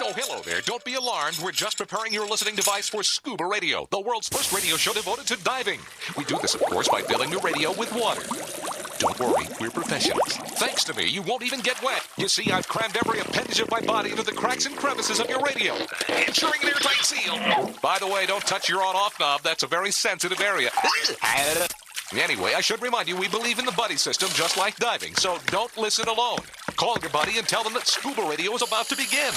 Oh, hello there. Don't be alarmed. We're just preparing your listening device for Scuba Radio, the world's first radio show devoted to diving. We do this, of course, by filling your radio with water. Don't worry, we're professionals. Thanks to me, you won't even get wet. You see, I've crammed every appendage of my body into the cracks and crevices of your radio, ensuring an airtight seal. By the way, don't touch your on-off knob. That's a very sensitive area. Anyway, I should remind you, we believe in the buddy system just like diving, so don't listen alone. Call your buddy and tell them that Scuba Radio is about to begin.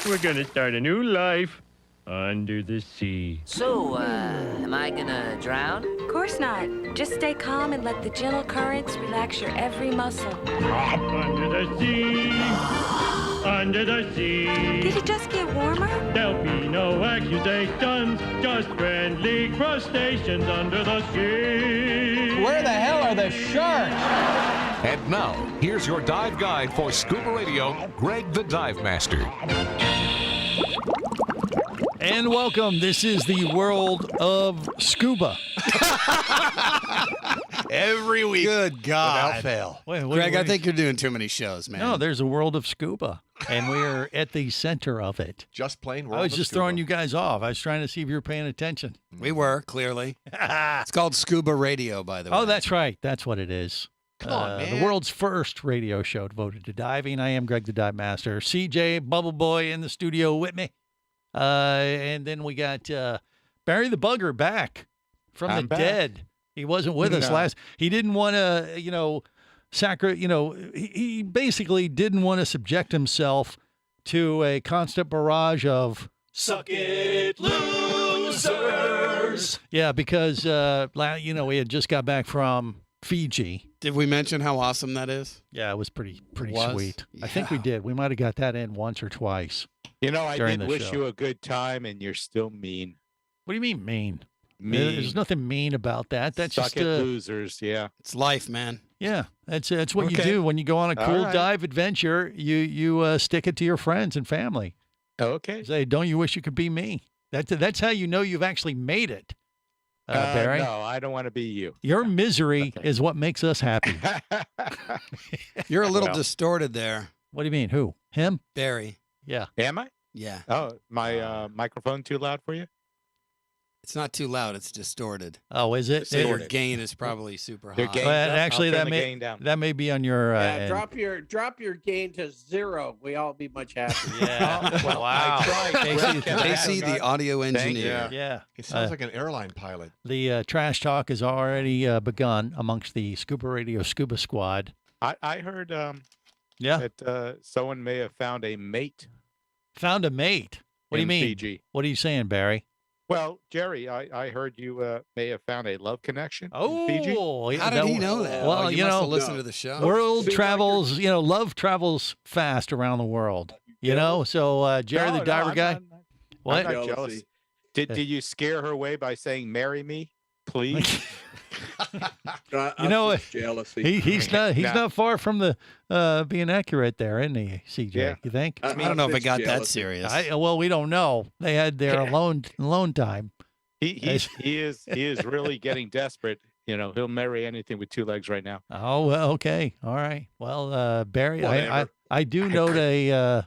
We're gonna start a new life under the sea. So, am I gonna drown? Of course not. Just stay calm and let the gentle currents relax your every muscle. Under the sea, under the sea. Did it just get warmer? There'll be no accusations, just friendly crustaceans under the sea. Where the hell are the sharks? And now, here's your dive guide for Scuba Radio, Greg the Dive Master. And welcome. This is the world of scuba. Every week. Good God. Without fail. Wait, Greg, I think you're doing too many shows, man. No, there's a world of scuba, and we're at the center of it. Just plain world I was of just scuba. throwing you guys off. I was trying to see if you were paying attention. We were, clearly. It's called Scuba Radio, by the way. Oh, that's right. That's what it is. Come on, man. The world's first radio show devoted to diving. I am Greg the Dive Master. CJ, Bubble Boy in the studio with me. And then we got Barry the Bugger back from the dead. He wasn't with us last. He didn't want to, he basically didn't want to subject himself to a constant barrage of suck it, losers. Yeah, because, we had just got back from Fiji. Did we mention how awesome that is? Yeah, it was pretty was? sweet. Yeah. I think we did. We might have got that in once or twice. I during did the wish show. you a good time, and you're still mean. What do you mean mean? Mean. There's nothing mean about that. That's Suck just it, losers, yeah. It's life, man. yeah. That's what you Okay. do when you go on a cool All right. dive adventure. You stick it to your friends and family. Okay. Say, don't you wish you could be me? That's how you know you've actually made it, Barry. No, I don't want to be you. Your misery is what makes us happy. You're a little Well. distorted there, What do you mean? Who? Him? Barry. Yeah. Am I? Yeah. Oh, my microphone too loud for you? It's not too loud. It's distorted. Oh, is it? So your Distorted. gain is probably super Your high. gain- Well, up. actually, I'll turn that the may gain down. that may be on your. end. drop your gain to 0. We all be much happier. Yeah. Well, wow. I tried. Casey, Can I Casey, have the audio engineer. you. yeah. He sounds like an airline pilot. The trash talk has already begun amongst the Scuba Radio Scuba Squad. I heard Yeah. that someone may have found a mate Found a mate. What do you in mean? Fiji. What are you saying, Barry? Well, Jerry, I heard you may have found a love connection Oh, in Fiji. How did he know that? Well, you must have listened no. to the show. World Seems like travels, love travels fast around the world. So Jerry No, the no, diver I'm guy. not- What? I'm not jealous. Jealousy. Did you scare her away by saying "marry me, please"? You know, jealousy. He's Nah. not far from the being accurate there, isn't he, CJ? Yeah. You think? I don't know if it got that serious. Well, we don't know. They had their alone time. he is really getting desperate. He'll marry anything with 2 legs right now. Oh, well, okay. All right. Well, Barry, Whatever. I do note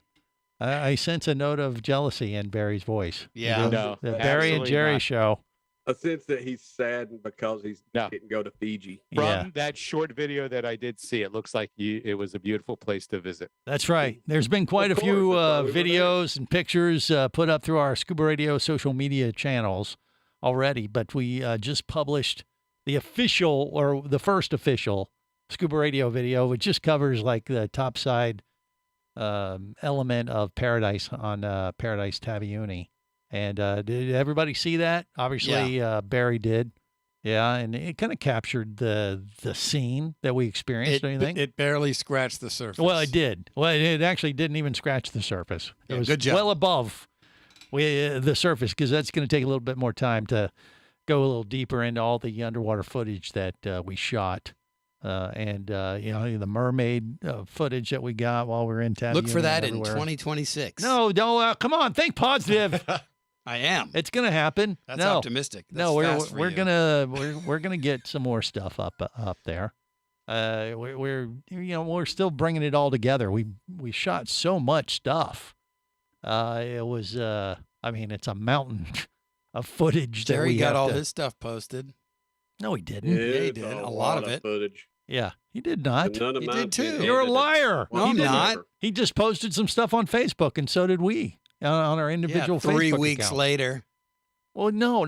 I sense a note of jealousy in Barry's voice. Yeah. No, The Barry and absolutely Jerry not. show. A sense that he's saddened because he No. didn't go to Fiji. From Yeah, that short video that I did see, it looks like it was a beautiful place to visit. that's right. There's been quite a Of few course, that's why we were there. videos and pictures put up through our Scuba Radio social media channels already, but we just published the official or the first official Scuba Radio video, which just covers like the topside element of Paradise on Paradise Taviuni. And did everybody see that? Obviously, Barry did. Yeah, and it kind of captured the scene that we experienced, don't you think? It barely scratched the surface. Well, it did. Well, it actually didn't even scratch the surface. It Yeah, was good job. well above the surface, because that's going to take a little bit more time to go a little deeper into all the underwater footage that we shot. And the mermaid footage that we got while we were in Taviuni. Look for that in everywhere. 2026. No, come on, think positive. I am. It's gonna happen. That's no, optimistic. That's no, fast for we're you. gonna get some more stuff up there. We're still bringing it all together. We shot so much stuff. It was it's a mountain of footage. Jerry that we got have all to- his stuff posted. No, he didn't. Yeah, he did. A lot of it. Footage. Yeah, he did not. None of He mine did too. You're a liar. No, I'm not. He just posted some stuff on Facebook, and so did we on our individual Yeah, 3 Facebook weeks account. later. Well, no.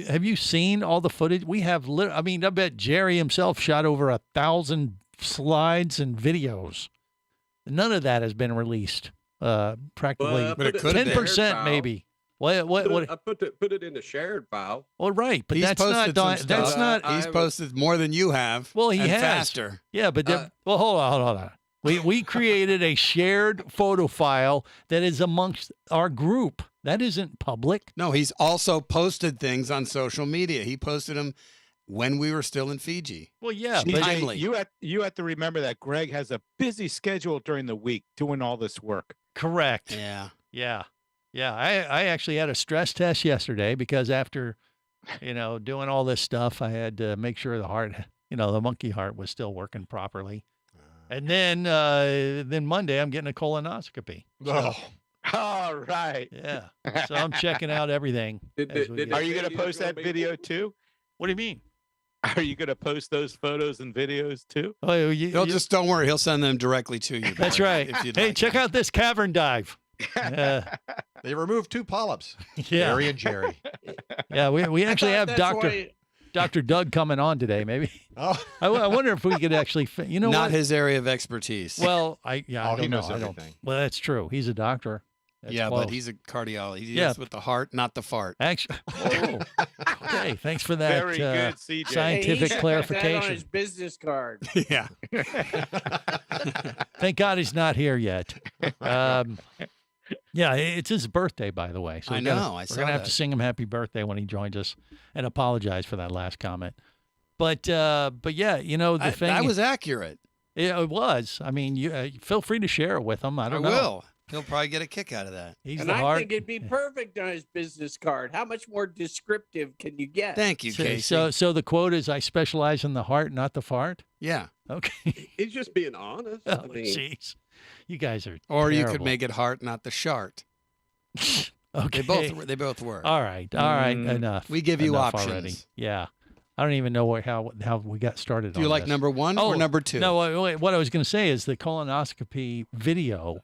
Have you seen all the footage? We have. I bet Jerry himself shot over 1,000 slides and videos. None of that has been released. Practically, Well, But it could have been. 10% maybe. What? I put it in the shared file. Well, right, but He's that's not. posted some That's stuff. not. He's posted more than you have. Well, he and has. faster. Yeah, but well, hold on. We created a shared photo file that is amongst our group. That isn't public. No, he's also posted things on social media. He posted them when we were still in Fiji. Well, yeah, CJ, but timely. you have to remember that Greg has a busy schedule during the week doing all this work. correct. Yeah. Yeah. I actually had a stress test yesterday because after, doing all this stuff, I had to make sure the heart, the monkey heart was still working properly. And then Monday I'm getting a colonoscopy. So, All right. yeah. So I'm checking out everything. as we go. Are you going to post that video too? What do you mean? Are you going to post those photos and videos too? Oh, Just don't worry. He'll send them directly to you. that's Barry, right. if you'd Hey, like. check out this cavern dive. They removed 2 polyps. Yeah. Barry and Jerry. Yeah, we actually have That's why- Dr. Doug coming on today, maybe. Oh, I wonder if we could actually, Not what? his area of expertise. Well, I he don't know. knows everything. Well, that's true. He's a doctor. That's yeah, close. but he's a cardiologist. He Yeah. deals with the heart, not the fart. Actually, okay. Thanks for that Very good, CJ. Hey, he scientific should put clarification. that on his business card. Yeah. Thank God he's not here yet. Yeah, it's his birthday, by the way. So I we gotta- know, I we're saw gonna have that. to sing him happy birthday when he joins us, and apologize for that last comment. But yeah, the thing That was accurate. it was. I mean, you feel free to share it with him. I I don't know. will. He'll probably get a kick out of that. He's And the I heart. think it'd be perfect on his business card. How much more descriptive can you get? Thank you, Casey. So the quote is, "I specialize in the heart, not the fart." yeah. Okay. He's just being honest. Oh, I mean, jeez. You guys are Or you could terrible. make it heart, not the shart. Okay. They both work. All right. Enough. We give you Enough options. already. Yeah. I don't even know how we got started. Do you on like this. number 1 Oh, or number 2? No. Wait, what I was going to say is the colonoscopy video.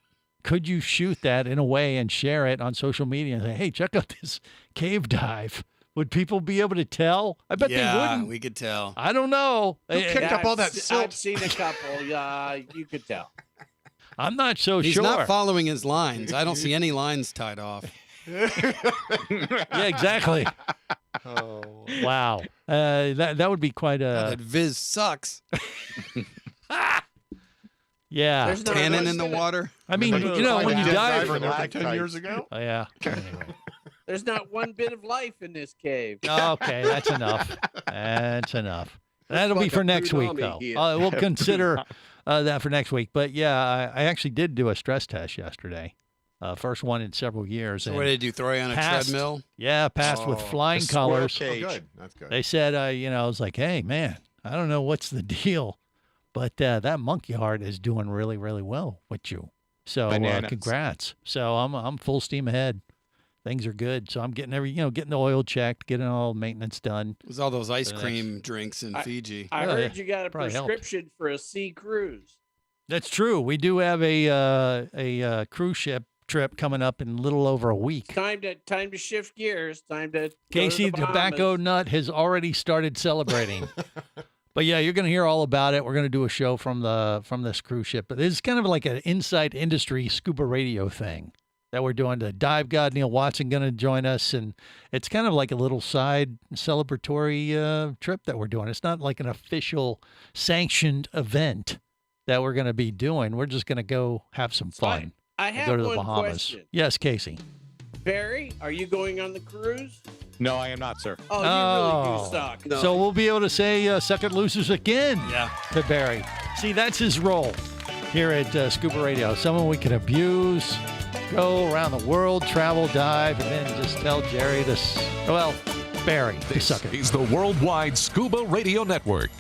Could you shoot that in a way and share it on social media and say, "Hey, check out this cave dive"? Would people be able to tell? I bet they wouldn't. we could tell. I don't know. Who kicked up all that silt? I've seen a couple. You could tell. I'm not so He's sure. not following his lines. I don't see any lines tied off. Yeah, exactly. Oh. Wow. That would be quite God, a that Viz sucks. yeah. There's not Tannin one in the bit of- water. I mean, when you Did dive. diver like 10 years ago? Oh, yeah. Anyway. There's not one bit of life in this cave. Okay, that's enough. That's enough. That'll be like for a next week, tsunami though. hit. We'll consider that for next week. But yeah, I actually did do a stress test yesterday. First one in several years. So and what did you do? Throw you on a passed. treadmill? Yeah, passed with Oh, flying the squirrel colors. cage. Oh, good. That's good. They said, I was like, "Hey, man, I don't know what's the deal, but that monkey heart is doing really, really well with you. So Bananas. congrats. So I'm full steam ahead. Things are good. So I'm getting getting the oil checked, getting all the maintenance done. It was all those ice So that's- cream drinks in Fiji. I Oh, heard yeah. you got a Probably helped. prescription for a sea cruise. That's true. We do have a cruise ship trip coming up in a little over a week. Time to shift gears. Time to go to Casey the Tobacco Bahamas. Nut has already started celebrating. But yeah, you're going to hear all about it. We're going to do a show from this cruise ship. But it's kind of like an inside industry scuba radio thing that we're doing. The dive god Neil Watson going to join us, and it's kind of like a little side celebratory trip that we're doing. It's not like an official sanctioned event that we're going to be doing. We're just going to go have some fun. I and have go to the one Bahamas. question. Yes, Casey. Barry, are you going on the cruise? No, I am not, sir. Oh, you really do suck. No. So we'll be able to say second losers again Yeah. to Barry. See, that's his role here at Scuba Radio. Someone we can abuse, go around the world, travel, dive, and then just tell Jerry to, Barry to This suck it. is the Worldwide Scuba Radio Network.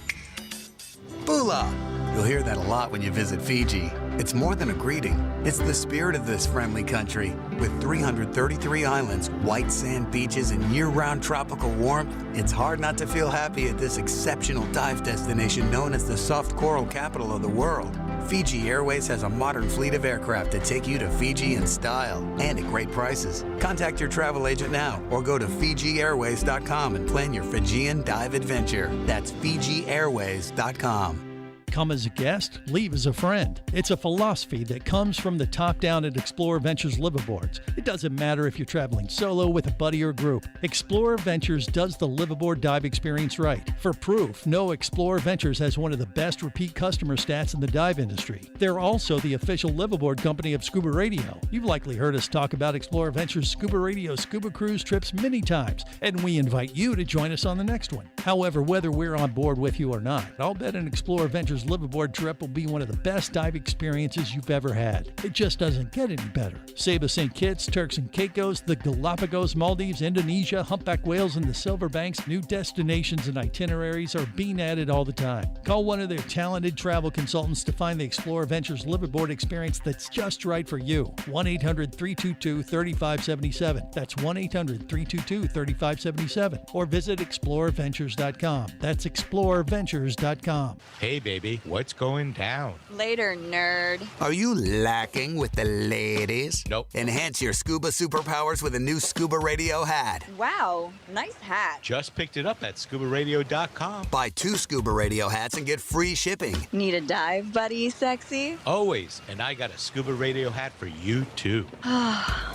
Bula! You'll hear that a lot when you visit Fiji. It's more than a greeting. It's the spirit of this friendly country. With 333 islands, white sand beaches, and year-round tropical warmth, it's hard not to feel happy at this exceptional dive destination known as the soft coral capital of the world. Fiji Airways has a modern fleet of aircraft that take you to Fiji in style and at great prices. Contact your travel agent now or go to FijiAirways.com and plan your Fijian dive adventure. That's FijiAirways.com. Come as a guest, leave as a friend. It's a philosophy that comes from the top down at Explorer Ventures liveaboards. It doesn't matter if you're traveling solo, with a buddy, or group. Explorer Ventures does the liveaboard dive experience right. For proof, know Explorer Ventures has one of the best repeat customer stats in the dive industry. They're also the official liveaboard company of Scuba Radio. You've likely heard us talk about Explorer Ventures Scuba Radio scuba cruise trips many times, and we invite you to join us on the next one. However, whether we're on board with you or not, I'll bet an Explorer Ventures liveaboard trip will be one of the best dive experiences you've ever had. It just doesn't get any better. Saba St. Kitts, Turks and Caicos, the Galapagos, Maldives, Indonesia, humpback whales, and the Silver Banks, new destinations and itineraries are being added all the time. Call one of their talented travel consultants to find the Explorer Ventures liveaboard experience that's just right for you. 1-800-322-3577. That's 1-800-322-3577. Or visit explorerventures.com. That's explorerventures.com. Hey, baby, what's going down? Later, nerd. Are you lacking with the ladies? Nope. Enhance your scuba superpowers with a new Scuba Radio hat. Wow, nice hat. Just picked it up at ScubaRadio.com. Buy 2 Scuba Radio hats and get free shipping. Need a dive buddy, sexy? Always. And I got a Scuba Radio hat for you, too.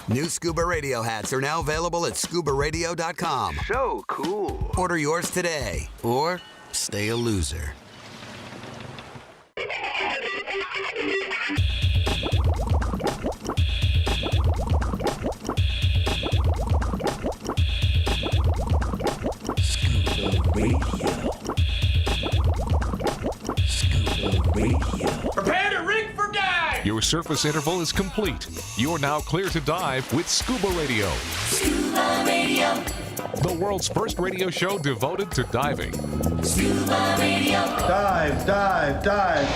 New Scuba Radio hats are now available at ScubaRadio.com. So cool. Order yours today, or stay a loser. Prepare to rig for dive! Your surface interval is complete. You're now clear to dive with Scuba Radio. Scuba Radio. The world's first radio show devoted to diving. Scuba Radio. Dive, dive, dive.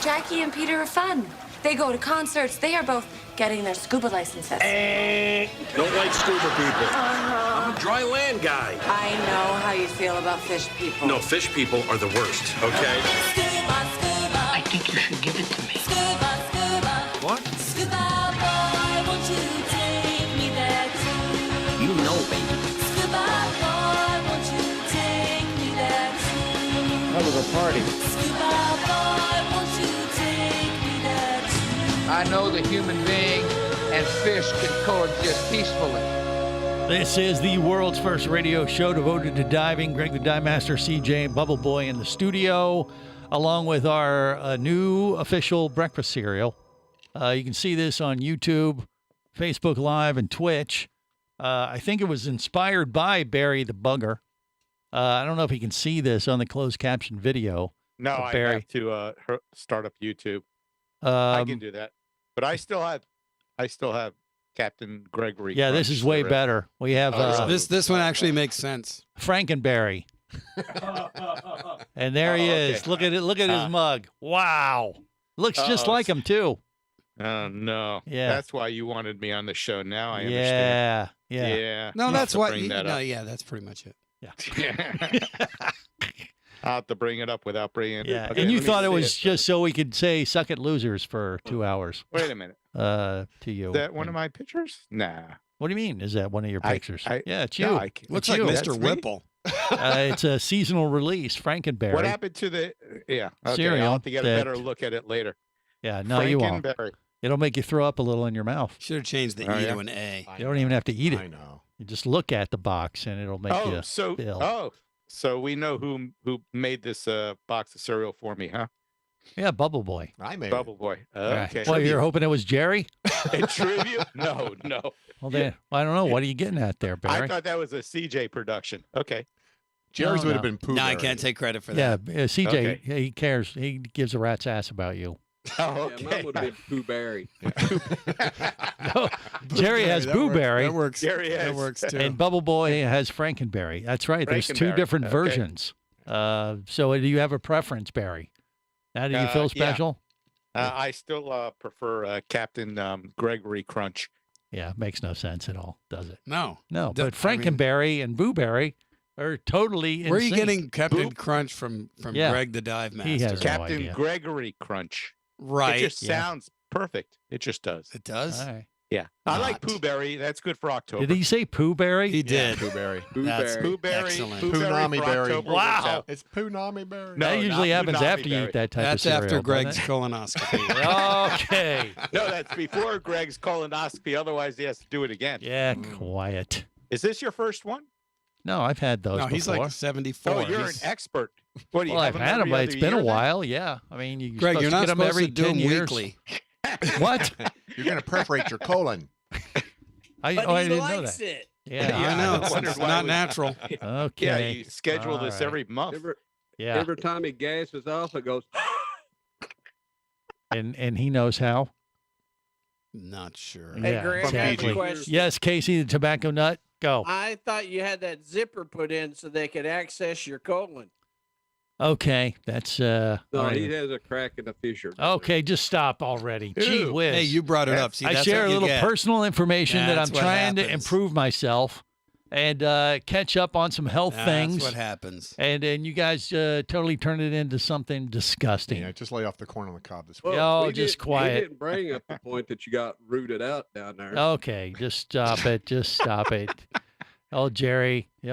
Jackie and Peter are fun. They go to concerts. They are both getting their scuba licenses. Don't like scuba people. I'm a dry land guy. I know how you feel about fish people. No, fish people are the worst, okay? Scuba, scuba. I think you should give it to me. Scuba, scuba. What? Scuba boy, won't you take me there too? You know, baby. Scuba boy, won't you take me there too? That was a party. Scuba boy, won't you take me there too? I know the human being and fish can coexist peacefully. This is the world's first radio show devoted to diving. Greg the Dive Master, CJ, and Bubble Boy in the studio, along with our new official breakfast cereal. You can see this on YouTube, Facebook Live, and Twitch. I think it was inspired by Barry the Bugger. I don't know if you can see this on the closed caption video. No, I Barry. have to start up YouTube. I can do that. But I still have Captain Gregory. Yeah, this is way better. We have This one actually makes sense. Frankenberry. And there he is. Okay. Look at it. Look at his mug. Wow. Looks just like him, too. Oh, no. Yeah. That's why you wanted me on the show. Now I understand. Yeah. Yeah. No, I'll that's have to why. bring that up. Yeah, that's pretty much it. I'll have to bring it up without bringing it. Yeah. Okay, And you let me thought it see was just so we could say "suck it, losers" for 2 hours. Wait a minute. To you. Is that one of my pictures? Nah. What do you mean? Is that one of your pictures? Yeah, it's you. No, Looks It's like you. Mr. Whipple. It's a seasonal release, Frankenberry. What happened to the? Yeah. Okay, Cereal I'll have to get a that- better look at it later. Yeah, no, you won't. Frankenberry. It'll make you throw up a little in your mouth. Should have changed the Oh, E yeah? to an A. You don't even have to eat it. I know. You just look at the box and it'll make you feel. So we know who made this box of cereal for me, huh? Yeah, Bubble Boy. I made Bubble Boy. Right. Okay. Well, you're hoping it was Jerry? A tribute? No. Well, then, I don't know. What are you getting at there, Barry? I thought that was a CJ production. Okay. Jerry's No, would have no. been Pooh No, I Bear. can't take credit for Yeah, that. CJ, Okay. he cares. He gives a rat's ass about you. Oh, Yeah, okay. mine would have been Pooh Berry. Jerry has That Boo works. Berry, That works. Jerry That has. works too. and Bubble Boy has Frankenberry. That's right. There's two Frankenberry. different Okay. versions. So do you have a preference, Barry? Now, do you feel special? I still prefer Captain Gregory Crunch. Yeah, makes no sense at all, does it? No. But Frankenberry and Booberry are totally Where are you insane. getting Captain Crunch from Greg the Dive Master? He has Captain no idea. Gregory Crunch. Right. It just sounds perfect. It just does. It does? All right. Yeah. I like Poohberry. That's good for October. Did he say Poohberry? He did. Poohberry. That's Poohberry. excellent. Punami for berry. October Wow. works out. It's Punami berry. No, That usually not happens Punami after you berry. eat that type That's of cereal. after doesn't Greg's it? colonoscopy. Okay. No, that's before Greg's colonoscopy. Otherwise, he has to do it again. Yeah, quiet. Is this your first one? No, I've had those No, before. he's like 74. Oh, you're an He's- expert. What do you Well, have I've them had them, every but other it's been a year then? while. Yeah. I mean, you're Greg, you're supposed to not get them supposed every to do 10 them years. weekly. What? You're going to perforate your colon. I But I he didn't know likes that. it. Yeah. I know. It's, wondered it's why not we- natural. Okay. Yeah, you schedule All this right. every month. Yeah. Every time he gasses off, it goes. And he knows how. Not sure. Hey, Yeah, Greg, I have a exactly. question. Yes, Casey, the tobacco nut. Go. I thought you had that zipper put in so they could access your colon. Okay, that's No, all right. he has a crack in the fissure. Okay, just stop already. Gee Ew. whiz. Hey, you brought it up. See, I that's share what a you little get. personal information that I'm That's what trying to happens. improve myself and catch up on some health That's things. what happens. And you guys totally turned it into something disgusting. Yeah, just lay off the corn on the cob this week. Oh, we just didn't- quiet. We didn't bring up the point that you got rooted out down there. Okay, just stop it. Just stop it. Old Jerry is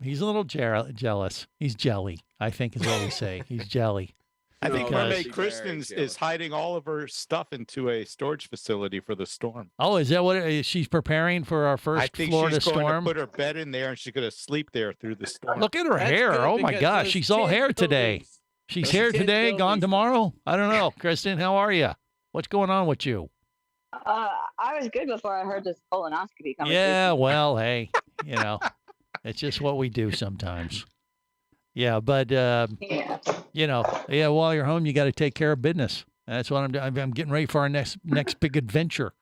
he's a little jealous. He's jelly, I think is what we say. He's jelly. I think Because- Mermaid Kristen is hiding all of her stuff into a storage facility for the storm. Oh, is that what she's preparing for our I first think Florida she's going storm? to put her bed in there and she's going to sleep there through the storm. Look at her That's hair. good Oh my because gosh, those she's all 10 hair today. buildings- She's those here 10 today, gone buildings- tomorrow. I don't know. Kristen, how are you? What's going on with you? I was good before I heard this colonoscopy conversation. Yeah, well, hey, it's just what we do sometimes. Yeah, but Yeah. while you're home, you got to take care of business. That's what I'm doing. I'm getting ready for our next big adventure.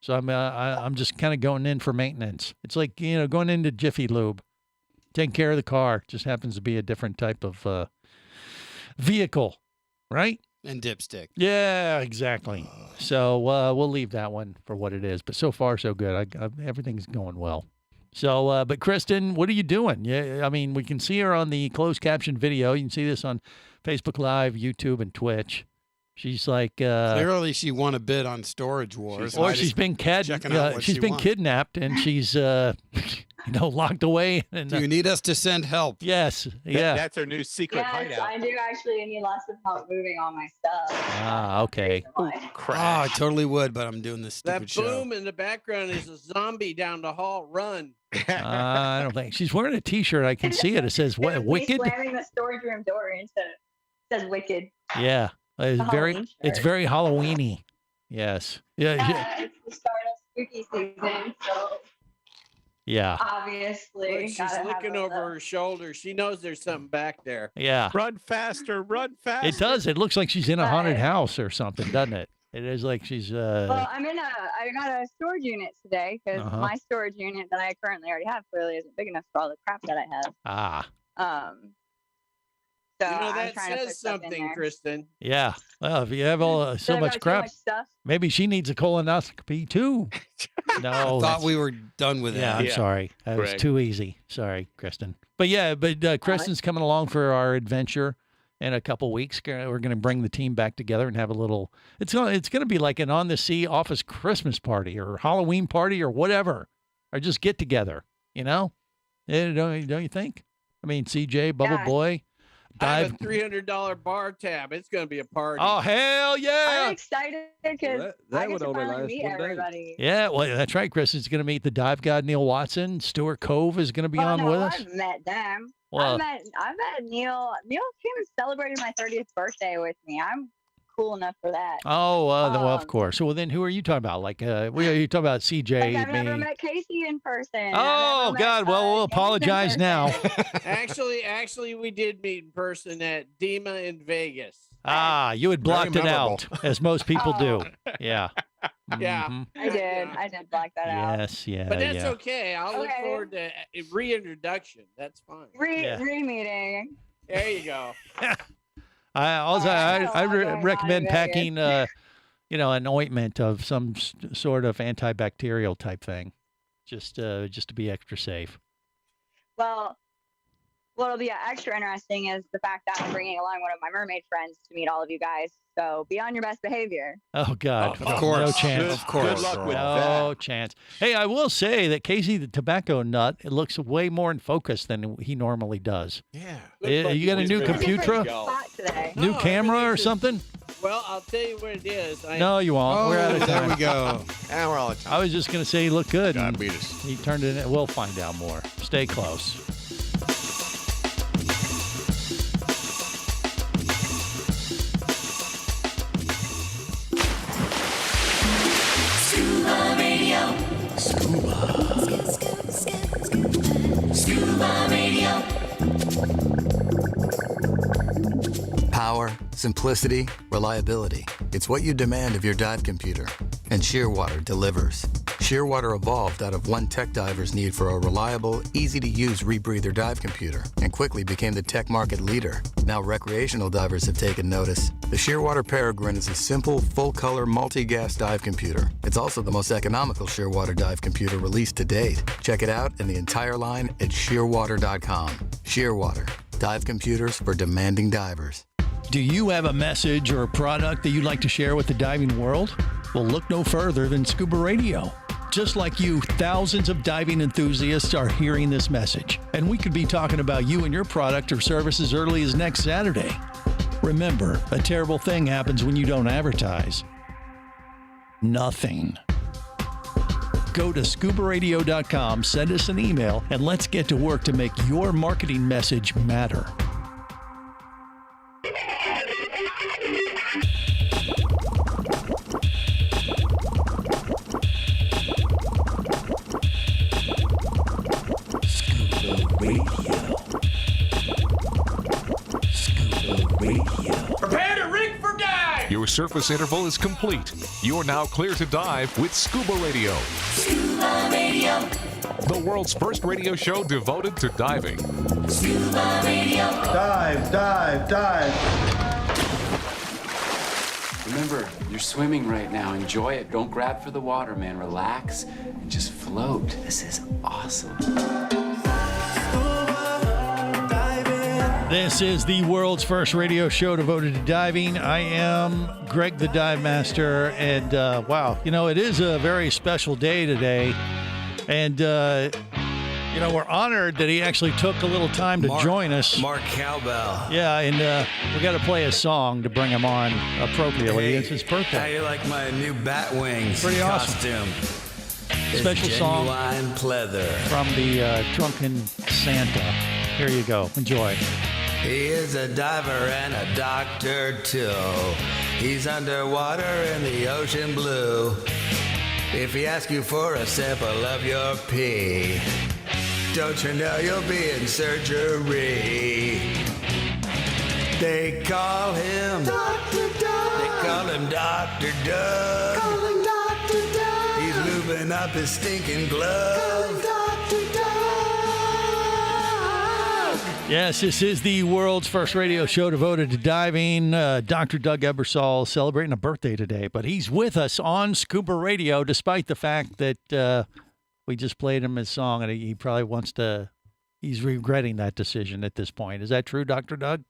So I'm just kind of going in for maintenance. It's like going into Jiffy Lube, taking care of the car. Just happens to be a different type of vehicle, right? And dipstick. Yeah, exactly. So we'll leave that one for what it is. But so far, so good. Everything's going well. So, but Kristen, what are you doing? Yeah, I mean, we can see her on the closed caption video. You can see this on Facebook Live, YouTube, and Twitch. She's like, Clearly, she won a bid on Storage Wars. or she's been checking out what she's she been wants. kidnapped and she's locked away. And, Do you need us to send help? yes, yeah. That's her new secret Yes, hideout. I do actually need lots of help moving all my stuff. Ah, okay. Oh, I totally would, but I'm doing this That stupid show. boom in the background is a zombie down the hall. Run. I don't think she's wearing a T-shirt. I can see it. It says what? He's Wicked. slamming the storage room door into it says Wicked. Yeah, it's A very Halloween it's shirt. very Halloweeny. Yes. Yeah. It's the start of spooky season, so Yeah. obviously Look, she's gotta have looking those over her shoulder. She knows there's something back there. Yeah. Run faster, run faster. It does. It looks like she's in a haunted house or something, doesn't it? It is like she's Well, I got a storage unit today because Uh-huh. my storage unit that I currently already have clearly isn't big enough for all the crap that I have. So You know, I'm that trying to put says stuff in something, there. Kristen. yeah. Well, if you have all That so I've much got too crap, much stuff. maybe she needs a colonoscopy too. No, I thought that's- we were done with Yeah, that. I'm Yeah. sorry. That was Greg. too easy. Sorry, Kristen. But yeah, Kristen's coming along for our adventure in a couple weeks. We're going to bring the team back together and have a little. It's going to be like an on the sea office Christmas party or Halloween party or whatever, or just get together. Don't you think? I mean, CJ, Bubble Yeah. Boy, I have Dive. a $300 bar tab. It's going to be a party. Oh hell yeah! I'm excited because Well, I that get would to only finally last meet one day. everybody. Yeah, well, that's right. Kristen's going to meet the dive god Neil Watson. Stuart Cove is going to be on no, with us. I've met them. Well- I met Neil. Neil came and celebrated my 30th birthday with me. I'm cool enough for that. Oh, well, of course. So, well, then who are you talking about? Like, are you talking about CJ? Like, I've never me? met Casey in person. Oh, God. Well, we'll apologize now. Actually, we did meet in person at Dima in Vegas. You had blocked it memorable. out, as most people do. Yeah. Yeah. Mhm. I did. I did black that out. Yes, yeah, But that's yeah. okay. I'll look Okay. forward to a reintroduction. That's fine. Yeah. Re-meeting. There you go. I recommend in packing, an ointment of some sort of antibacterial type thing, just to be extra safe. Well, what'll be extra interesting is the fact that I'm bringing along one of my mermaid friends to meet all of you guys. So be on your best behavior. Oh God! Of course. No chance. Of course. Good luck with No that. chance. Hey, I will say that Casey the tobacco nut, it looks way more in focus than he normally does. Yeah. You got a new computer, Spot today. new No, camera or everything's just- something? Well, I'll tell you what it is. No, you won't. We're out of there time. we go. And we're all the time. I was just gonna say he looked good. and Diabetes. He turned it in. We'll find out more. Stay close. Scuba Radio. Scuba Radio. Power, simplicity, reliability. It's what you demand of your dive computer. And Shearwater delivers. Shearwater evolved out of one tech diver's need for a reliable, easy-to-use rebreather dive computer and quickly became the tech market leader. Now recreational divers have taken notice. The Shearwater Peregrine is a simple, full-color, multi-gas dive computer. It's also the most economical Shearwater dive computer released to date. Check it out and the entire line at shearwater.com. Shearwater, dive computers for demanding divers. Do you have a message or a product that you'd like to share with the diving world? Well, look no further than Scuba Radio. Just like you, thousands of diving enthusiasts are hearing this message, and we could be talking about you and your product or service as early as next Saturday. Remember, a terrible thing happens when you don't advertise. Nothing. Go to ScubaRadio.com, send us an email, and let's get to work to make your marketing message matter. Prepare to rig for dive! Your surface interval is complete. You're now clear to dive with Scuba Radio, Scuba Radio. the world's first radio show devoted to diving. Scuba Radio. Dive, dive, dive. Remember, you're swimming right now. Enjoy it. Don't grab for the water, man. Relax and just float. This is awesome. This is the world's first radio show devoted to diving. I am Greg the Dive Master, and wow, it is a very special day today. And, we're honored that he actually took a little time to join us. Mark Cowbell. Yeah, and we got to play a song to bring him on appropriately. Hey, It's his birthday. How you like my new bat wings Pretty awesome. costume? Special it's song genuine pleather. from the Drunken Santa. Here you go. Enjoy. He is a diver and a doctor too. He's underwater in the ocean blue. If he asks you for a sample of your pee, don't you know you'll be in surgery? They call him Dr. Doug. They call him Dr. Doug. Call him Dr. Doug. He's lubing up his stinking glove. Dr. Doug. Yes, this is the world's first radio show devoted to diving. Dr. Doug Ebersol celebrating a birthday today, but he's with us on Scuba Radio despite the fact that we just played him his song and he probably wants to, he's regretting that decision at this point. Is that true, Dr. Doug?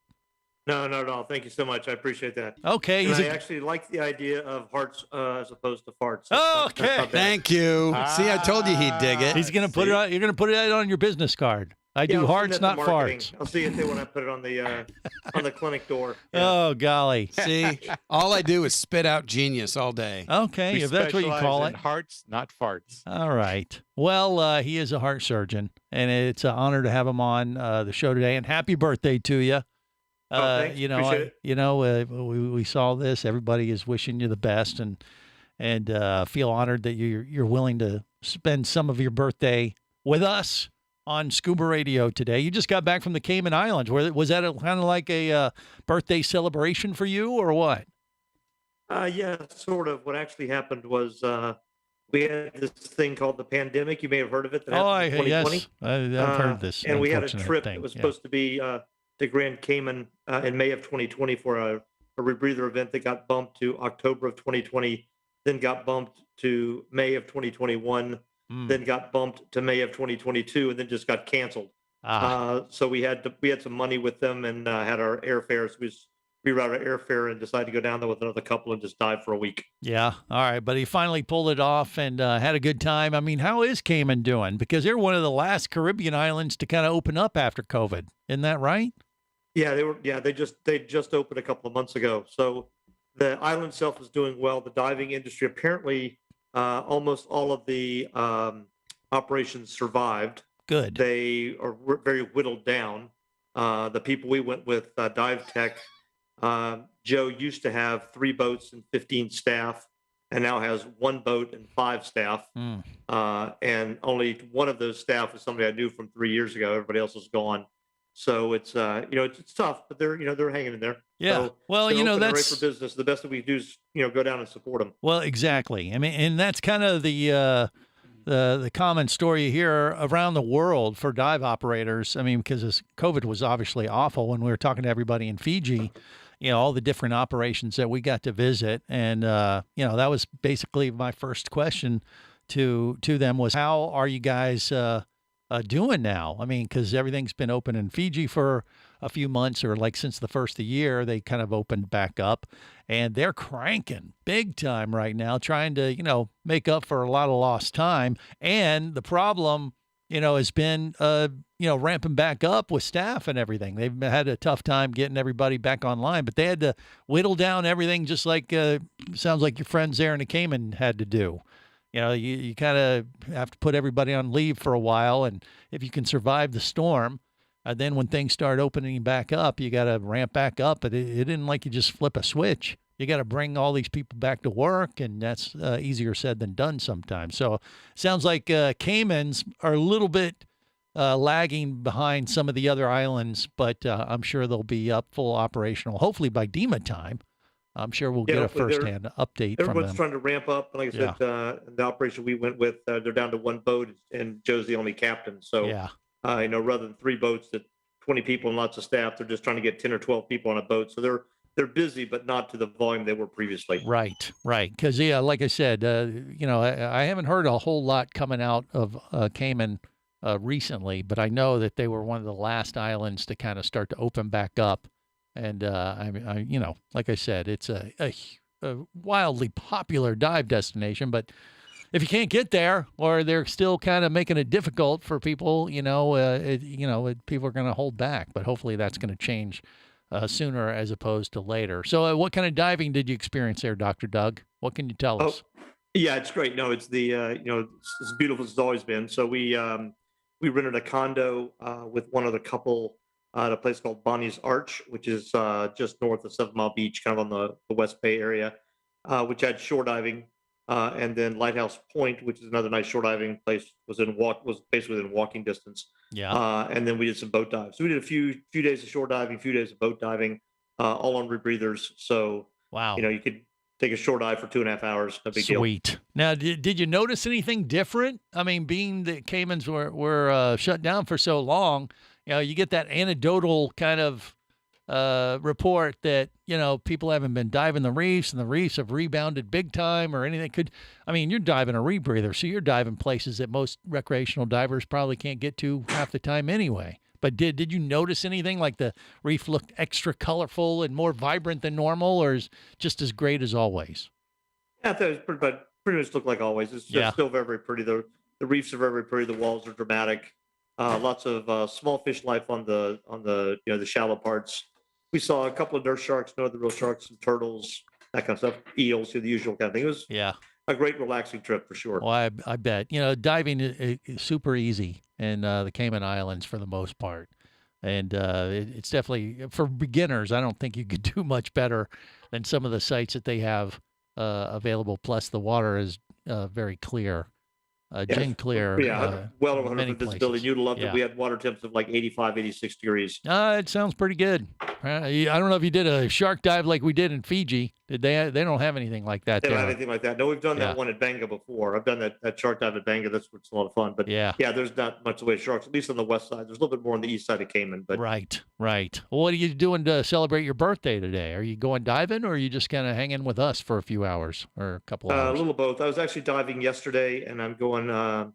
No, not at all. Thank you so much. I appreciate that. Okay. And I actually like the idea of hearts as opposed to farts. Okay. Thank you. See, I told you he'd dig it. He's going to put it on, you're going to put it on your business card. I do I'll hearts, send that not to marketing. farts. I'll see if they want to put it on the clinic door. Oh, golly. See, all I do is spit out genius all day. Okay, We if that's what you specialize call in it. hearts, not farts. All right. Well, he is a heart surgeon, and it's an honor to have him on the show today. And happy birthday to you. Thanks. Appreciate it. We saw this. Everybody is wishing you the best, and feel honored that you're willing to spend some of your birthday with us on Scuba Radio today. You just got back from the Cayman Islands. Was that kind of like a birthday celebration for you, or what? Yeah, sort of. What actually happened was we had this thing called the pandemic. You may have heard of it. That happened in 2020. Yes, I've heard this. And we had a unfortunate trip thing. that was Yeah. supposed to be to Grand Cayman in May of 2020 for a rebreather event that got bumped to October of 2020, then got bumped to May of 2021, then got bumped to May of 2022, and then just got canceled. So we had some money with them and had our airfares. We just rerouted our airfare and decided to go down there with another couple and just dive for a week. Yeah. All right. But he finally pulled it off and had a good time. I mean, how is Cayman doing? Because they're one of the last Caribbean islands to kind of open up after COVID. Isn't that right? Yeah, they were. Yeah, they just opened a couple of months ago. So the island itself is doing well. The diving industry, apparently, almost all of the operations survived. Good. They are very whittled down. The people we went with, Dive Tech, Joe used to have 3 boats and 15 staff, and now has 1 boat and 5 staff. And only one of those staff is somebody I knew from 3 years ago. Everybody else is gone. So it's it's tough, but they're hanging in there. Yeah. So Well, they're open and ready that's for business. The best that we do is go down and support them. Well, exactly. I mean, and that's kind of the common story here around the world for dive operators. I mean, because COVID was obviously awful when we were talking to everybody in Fiji, all the different operations that we got to visit. And, that was basically my first question to them was, how are you guys doing now? I mean, because everything's been open in Fiji for a few months, or like since the first of the year, they kind of opened back up, and they're cranking big time right now, trying to, make up for a lot of lost time. And the problem, has been, ramping back up with staff and everything. They've had a tough time getting everybody back online, but they had to whittle down everything, just like, sounds like your friends there in the Cayman had to do. You kind of have to put everybody on leave for a while, and if you can survive the storm, then when things start opening back up, you got to ramp back up. But it isn't like you just flip a switch. You got to bring all these people back to work, and that's easier said than done sometimes. So sounds like Caymans are a little bit lagging behind some of the other islands, but I'm sure they'll be up full operational, hopefully by DEMA time. I'm sure we'll get a first-hand update from them. Everyone's trying to ramp up. Like I said, the operation we went with, they're down to 1 boat, and Joe's the only captain. So, rather than 3 boats that 20 people and lots of staff, they're just trying to get 10 or 12 people on a boat. So they're busy, but not to the volume they were previously. Right. Because, like I said, I haven't heard a whole lot coming out of Cayman recently, but I know that they were one of the last islands to kind of start to open back up. And, like I said, it's a wildly popular dive destination. But if you can't get there, or they're still kind of making it difficult for people, people are going to hold back. But hopefully that's going to change sooner as opposed to later. So what kind of diving did you experience there, Dr. Doug? What can you tell us? Yeah, it's great. No, it's the, it's as beautiful as it's always been. So we rented a condo with one other couple at a place called Bonnie's Arch, which is just north of 7 Mile Beach, kind of on the West Bay area, which had shore diving, and then Lighthouse Point, which is another nice shore diving place, was basically within walking distance. Yeah. And then we did some boat dives. So we did a few days of shore diving, a few days of boat diving, all on rebreathers. So wow, you could take a shore dive for 2.5 hours. No big deal. Sweet. Now, did you notice anything different? I mean, being that Caymans were shut down for so long, you get that anecdotal kind of report that, people haven't been diving the reefs, and the reefs have rebounded big time, or anything. You're diving a rebreather, so you're diving places that most recreational divers probably can't get to half the time anyway. But did you notice anything, like the reef looked extra colorful and more vibrant than normal, or is just as great as always? Yeah, I thought it was pretty much looked like always. It's just still very, very pretty. The reefs are very, very pretty. The walls are dramatic. Lots of small fish life on the the shallow parts. We saw a couple of nurse sharks, no other real sharks, some turtles, that kind of stuff, eels, the usual kind of thing. It was a great relaxing trip for sure. Well, I bet. Diving is super easy in the Cayman Islands for the most part. And it's definitely, for beginners, I don't think you could do much better than some of the sites that they have available. Plus, the water is very clear. Gin clear. Yeah, well over 100 visibility. You'd love it. We had water temps of like 85, 86 degrees. It sounds pretty good. I don't know if you did a shark dive like we did in Fiji. Did they? They don't have anything like that They don't there. have anything like that. No, we've done Yeah. that one at Banga before. I've done that shark dive at Banga. That's what's a lot of fun. But Yeah. there's not much the way sharks, at least on the west side. There's a little bit more on the east side of Cayman. But Right. Well, what are you doing to celebrate your birthday today? Are you going diving, or are you just kind of hanging with us for a few hours or a couple of a hours? little of both. I was actually diving yesterday, and I'm going to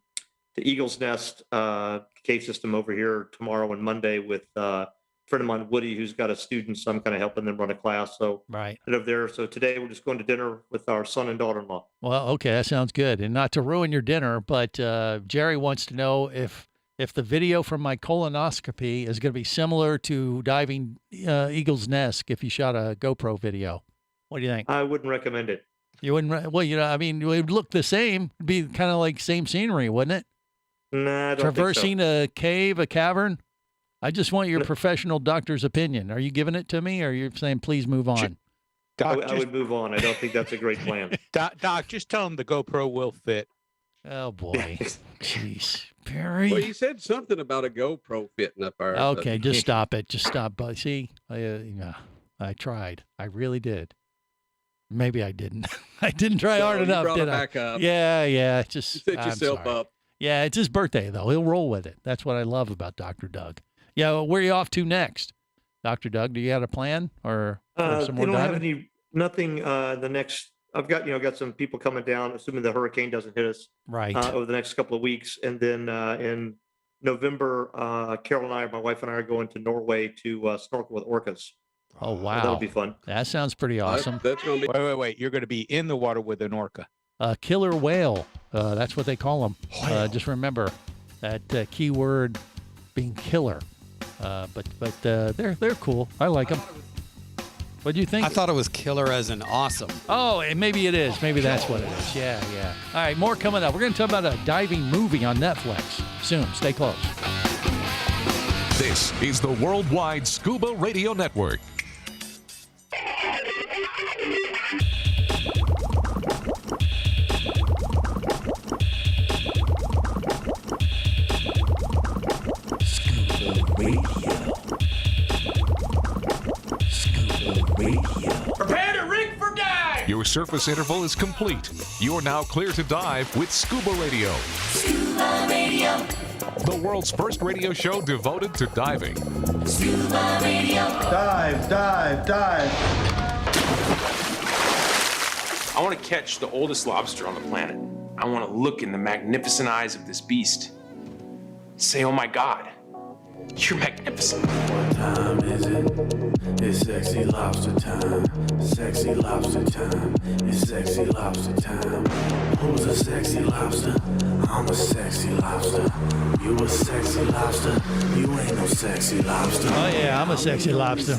Eagle's Nest cave system over here tomorrow and Monday with a friend of mine, Woody, who's got a student. So I'm kind of helping them run a class. So Right. over there. So today we're just going to dinner with our son and daughter-in-law. Well, okay, that sounds good. And not to ruin your dinner, but Jerry wants to know if the video from my colonoscopy is going to be similar to diving Eagle's Nest if you shot a GoPro video. What do you think? I wouldn't recommend it. You wouldn't? Well, I mean, it would look the same. It'd be kind of like same scenery, wouldn't it? Nah, I don't Traversing think a cave, a cavern. I just want your professional doctor's opinion. Are you giving it to me, or are you saying please move on? so. Doc, I would move on. I don't think that's a great plan. Doc, just tell him the GoPro will fit. Oh boy, jeez, Barry. Well, you said something about a GoPro fitting up there. Okay, just stop it. Just stop. But see, I tried. I really did. Maybe I didn't. I didn't try So hard you enough, brought did it I? back up. Yeah. Just You set I'm yourself sorry. up. Yeah, it's his birthday though. He'll roll with it. That's what I love about Dr. Doug. Yeah, well, where are you off to next, Dr. Doug? Do you have a plan or some They more don't have diving? nothing. The next, I've got some people coming down, assuming the hurricane doesn't hit us Right. over the next couple of weeks, and then in November, Carol and I, my wife and I, are going to Norway to snorkel with orcas. Oh So wow, that'll be fun. That sounds pretty awesome. That's going to be. Wait. You're going to be in the water with an orca. Killer whale. That's what they call them. Just remember that key word being killer. But they're cool. I like them. What do you think? I thought it was killer as in awesome. Oh, and maybe it is. Maybe that's what it is. Yeah. All right, more coming up. We're going to talk about a diving movie on Netflix soon. Stay close. This is the Worldwide Scuba Radio Network. Prepare to rig for dive! Your surface interval is complete. You're now clear to dive with Scuba Radio. Scuba Radio. The world's first radio show devoted to diving. Scuba Radio. Dive. I want to catch the oldest lobster on the planet. I want to look in the magnificent eyes of this beast. Say, oh my God, you're magnificent. What time is it? It's sexy lobster time. Sexy lobster time. It's sexy lobster time. Who's a sexy lobster? I'm a sexy lobster. You a sexy lobster? You ain't no sexy lobster. Oh, yeah, I'm a sexy lobster.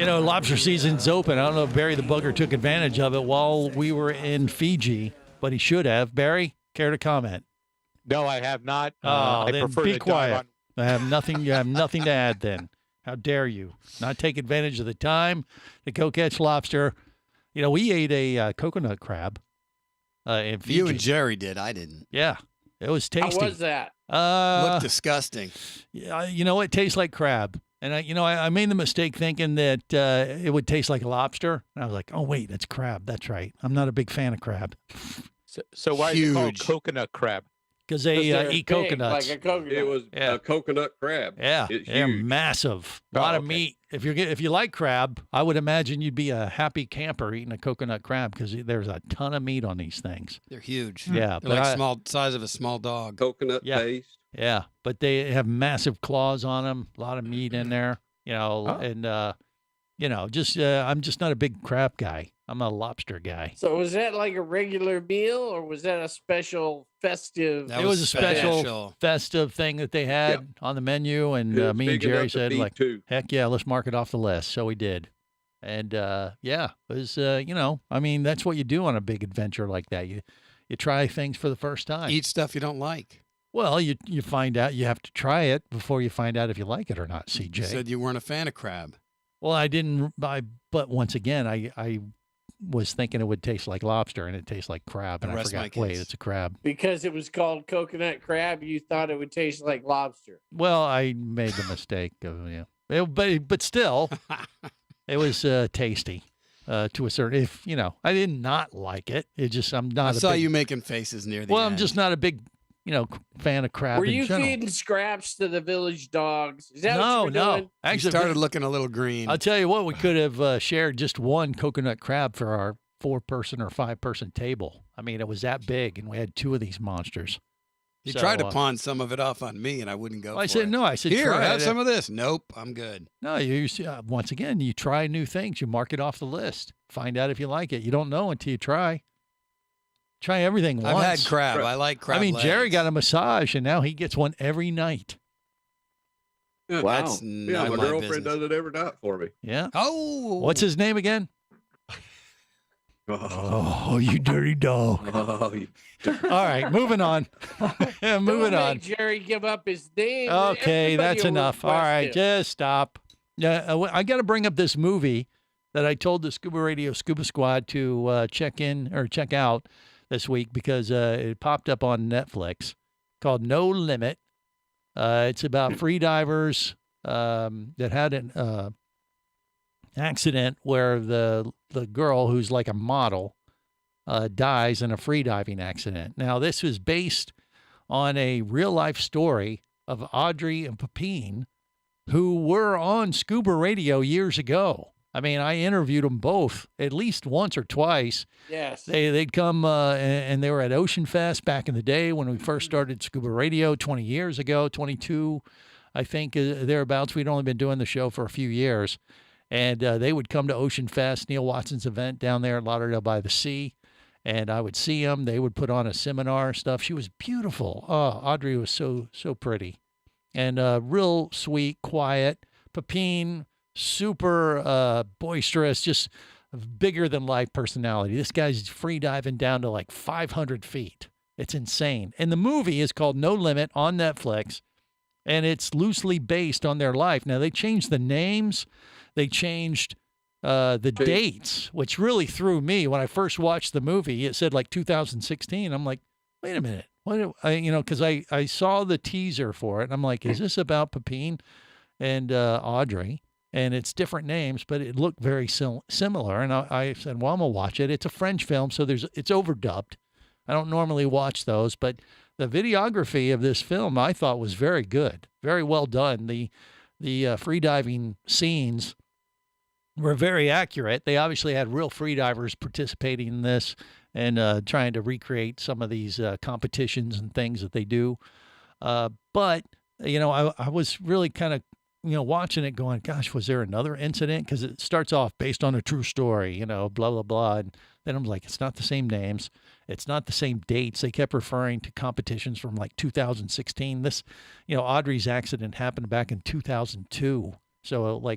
You know, lobster season's open. I don't know if Barry the Booger took advantage of it while we were in Fiji, but he should have. Barry, care to comment? No, I have not. Oh, I then prefer be to dive quiet. on. I have nothing. You have nothing to add then. How dare you not take advantage of the time to go catch lobster? You know, we ate a coconut crab in Fiji. You and Jerry did. I didn't. Yeah, it was tasty. How was that? Looked disgusting. Yeah, you know, it tastes like crab. And I made the mistake thinking that it would taste like lobster. And I was like, oh, wait, that's crab. That's right. I'm not a big fan of crab. So why is it called Huge. coconut crab? Because they They're eat big, coconuts. Like a coconut. It was Yeah. a coconut crab. Yeah, It's they're huge. massive. A Oh, lot of okay. meat. If you like crab, I would imagine you'd be a happy camper eating a coconut crab because there's a ton of meat on these things. They're huge. Yeah, They're like small size of a small dog. Coconut Yeah. paste. Yeah, but they have massive claws on them. A lot of meat in there. You know, Oh. and I'm just not a big crab guy. I'm a lobster guy. So was that like a regular meal, or was that a special festive? That It was a special special. festive thing that they had on the menu, and It was me and big enough Jerry to said, feed like, two. heck yeah, let's mark it off the list. So we did. And yeah, it was, I mean, that's what you do on a big adventure like that. You try things for the first time. Eat stuff you don't like. Well, you find out, you have to try it before you find out if you like it or not, CJ. You said you weren't a fan of crab. Well, I didn't, but once again, I was thinking it would taste like lobster, and it tastes like crab, and I I rest my forgot, wait, case. it's a crab. Because it was called coconut crab, you thought it would taste like lobster. Well, I made the mistake of, but still, it was tasty. to a certain. If I did not like it. It just I'm not. I saw you making faces near the. Well, end. I'm just not a big fan of crab. Were in you general. feeding scraps to the village dogs? Is that what you No, were no. doing? Actually, you started looking a little green. I'll tell you what, we could have shared just one coconut crab for our 4-person or 5-person table. I mean, it was that big, and we had 2 of these monsters. You So, tried to pawn some of it off on me, and I wouldn't go. I for said it. no. I said here, try have it. some of this. Nope, I'm good. No, once again, you try new things. You mark it off the list. Find out if you like it. You don't know until you try. Try everything once. I've had crab. I like crab. I mean, legs. Jerry got a massage, and now he gets one every night. Yeah, Wow. That's yeah, none my of my girlfriend business. does it every night for me. Yeah. Oh, What's his name again? Oh, you dirty dog. Oh, you All right, moving on. Yeah, moving Don't on. make Jerry give up his name. Okay, Everybody that's will enough. All request right, him. just stop. Yeah, I got to bring up this movie that I told the Scuba Radio Scuba Squad to check out this week because it popped up on Netflix, called No Limit. It's about free divers that had an accident where the girl, who's like a model, dies in a free diving accident. Now, this was based on a real life story of Audrey and Pepine, who were on Scuba Radio years ago. I mean, I interviewed them both at least once or twice. Yes. They'd come and they were at Ocean Fest back in the day when we first started Scuba Radio 20 years ago, 22, I think, thereabouts. We'd only been doing the show for a few years. And they would come to Ocean Fest, Neil Watson's event down there at Lauderdale by the Sea. And I would see them. They would put on a seminar stuff. She was beautiful. Oh, Audrey was so pretty. And real sweet, quiet. Pepine, super boisterous, just bigger than life personality. This guy's free diving down to like 500 feet. It's insane. And the movie is called No Limit on Netflix, and it's loosely based on their life. Now, they changed the names. They changed the dates, which really threw me. When I first watched the movie, it said like 2016. I'm like, wait a minute. Because I saw the teaser for it, and I'm like, is this about Pepine and Audrey? And it's different names, but it looked very similar. And I said, well, I'm going to watch it. It's a French film, so it's overdubbed. I don't normally watch those, but the videography of this film I thought was very good, very well done. The freediving scenes were very accurate. They obviously had real freedivers participating in this and trying to recreate some of these competitions and things that they do. But, I was really kind of, watching it going, gosh, was there another incident? Because it starts off based on a true story, blah, blah, blah. And then I'm like, it's not the same names. It's not the same dates. They kept referring to competitions from like 2016. This, Audrey's accident happened back in 2002. So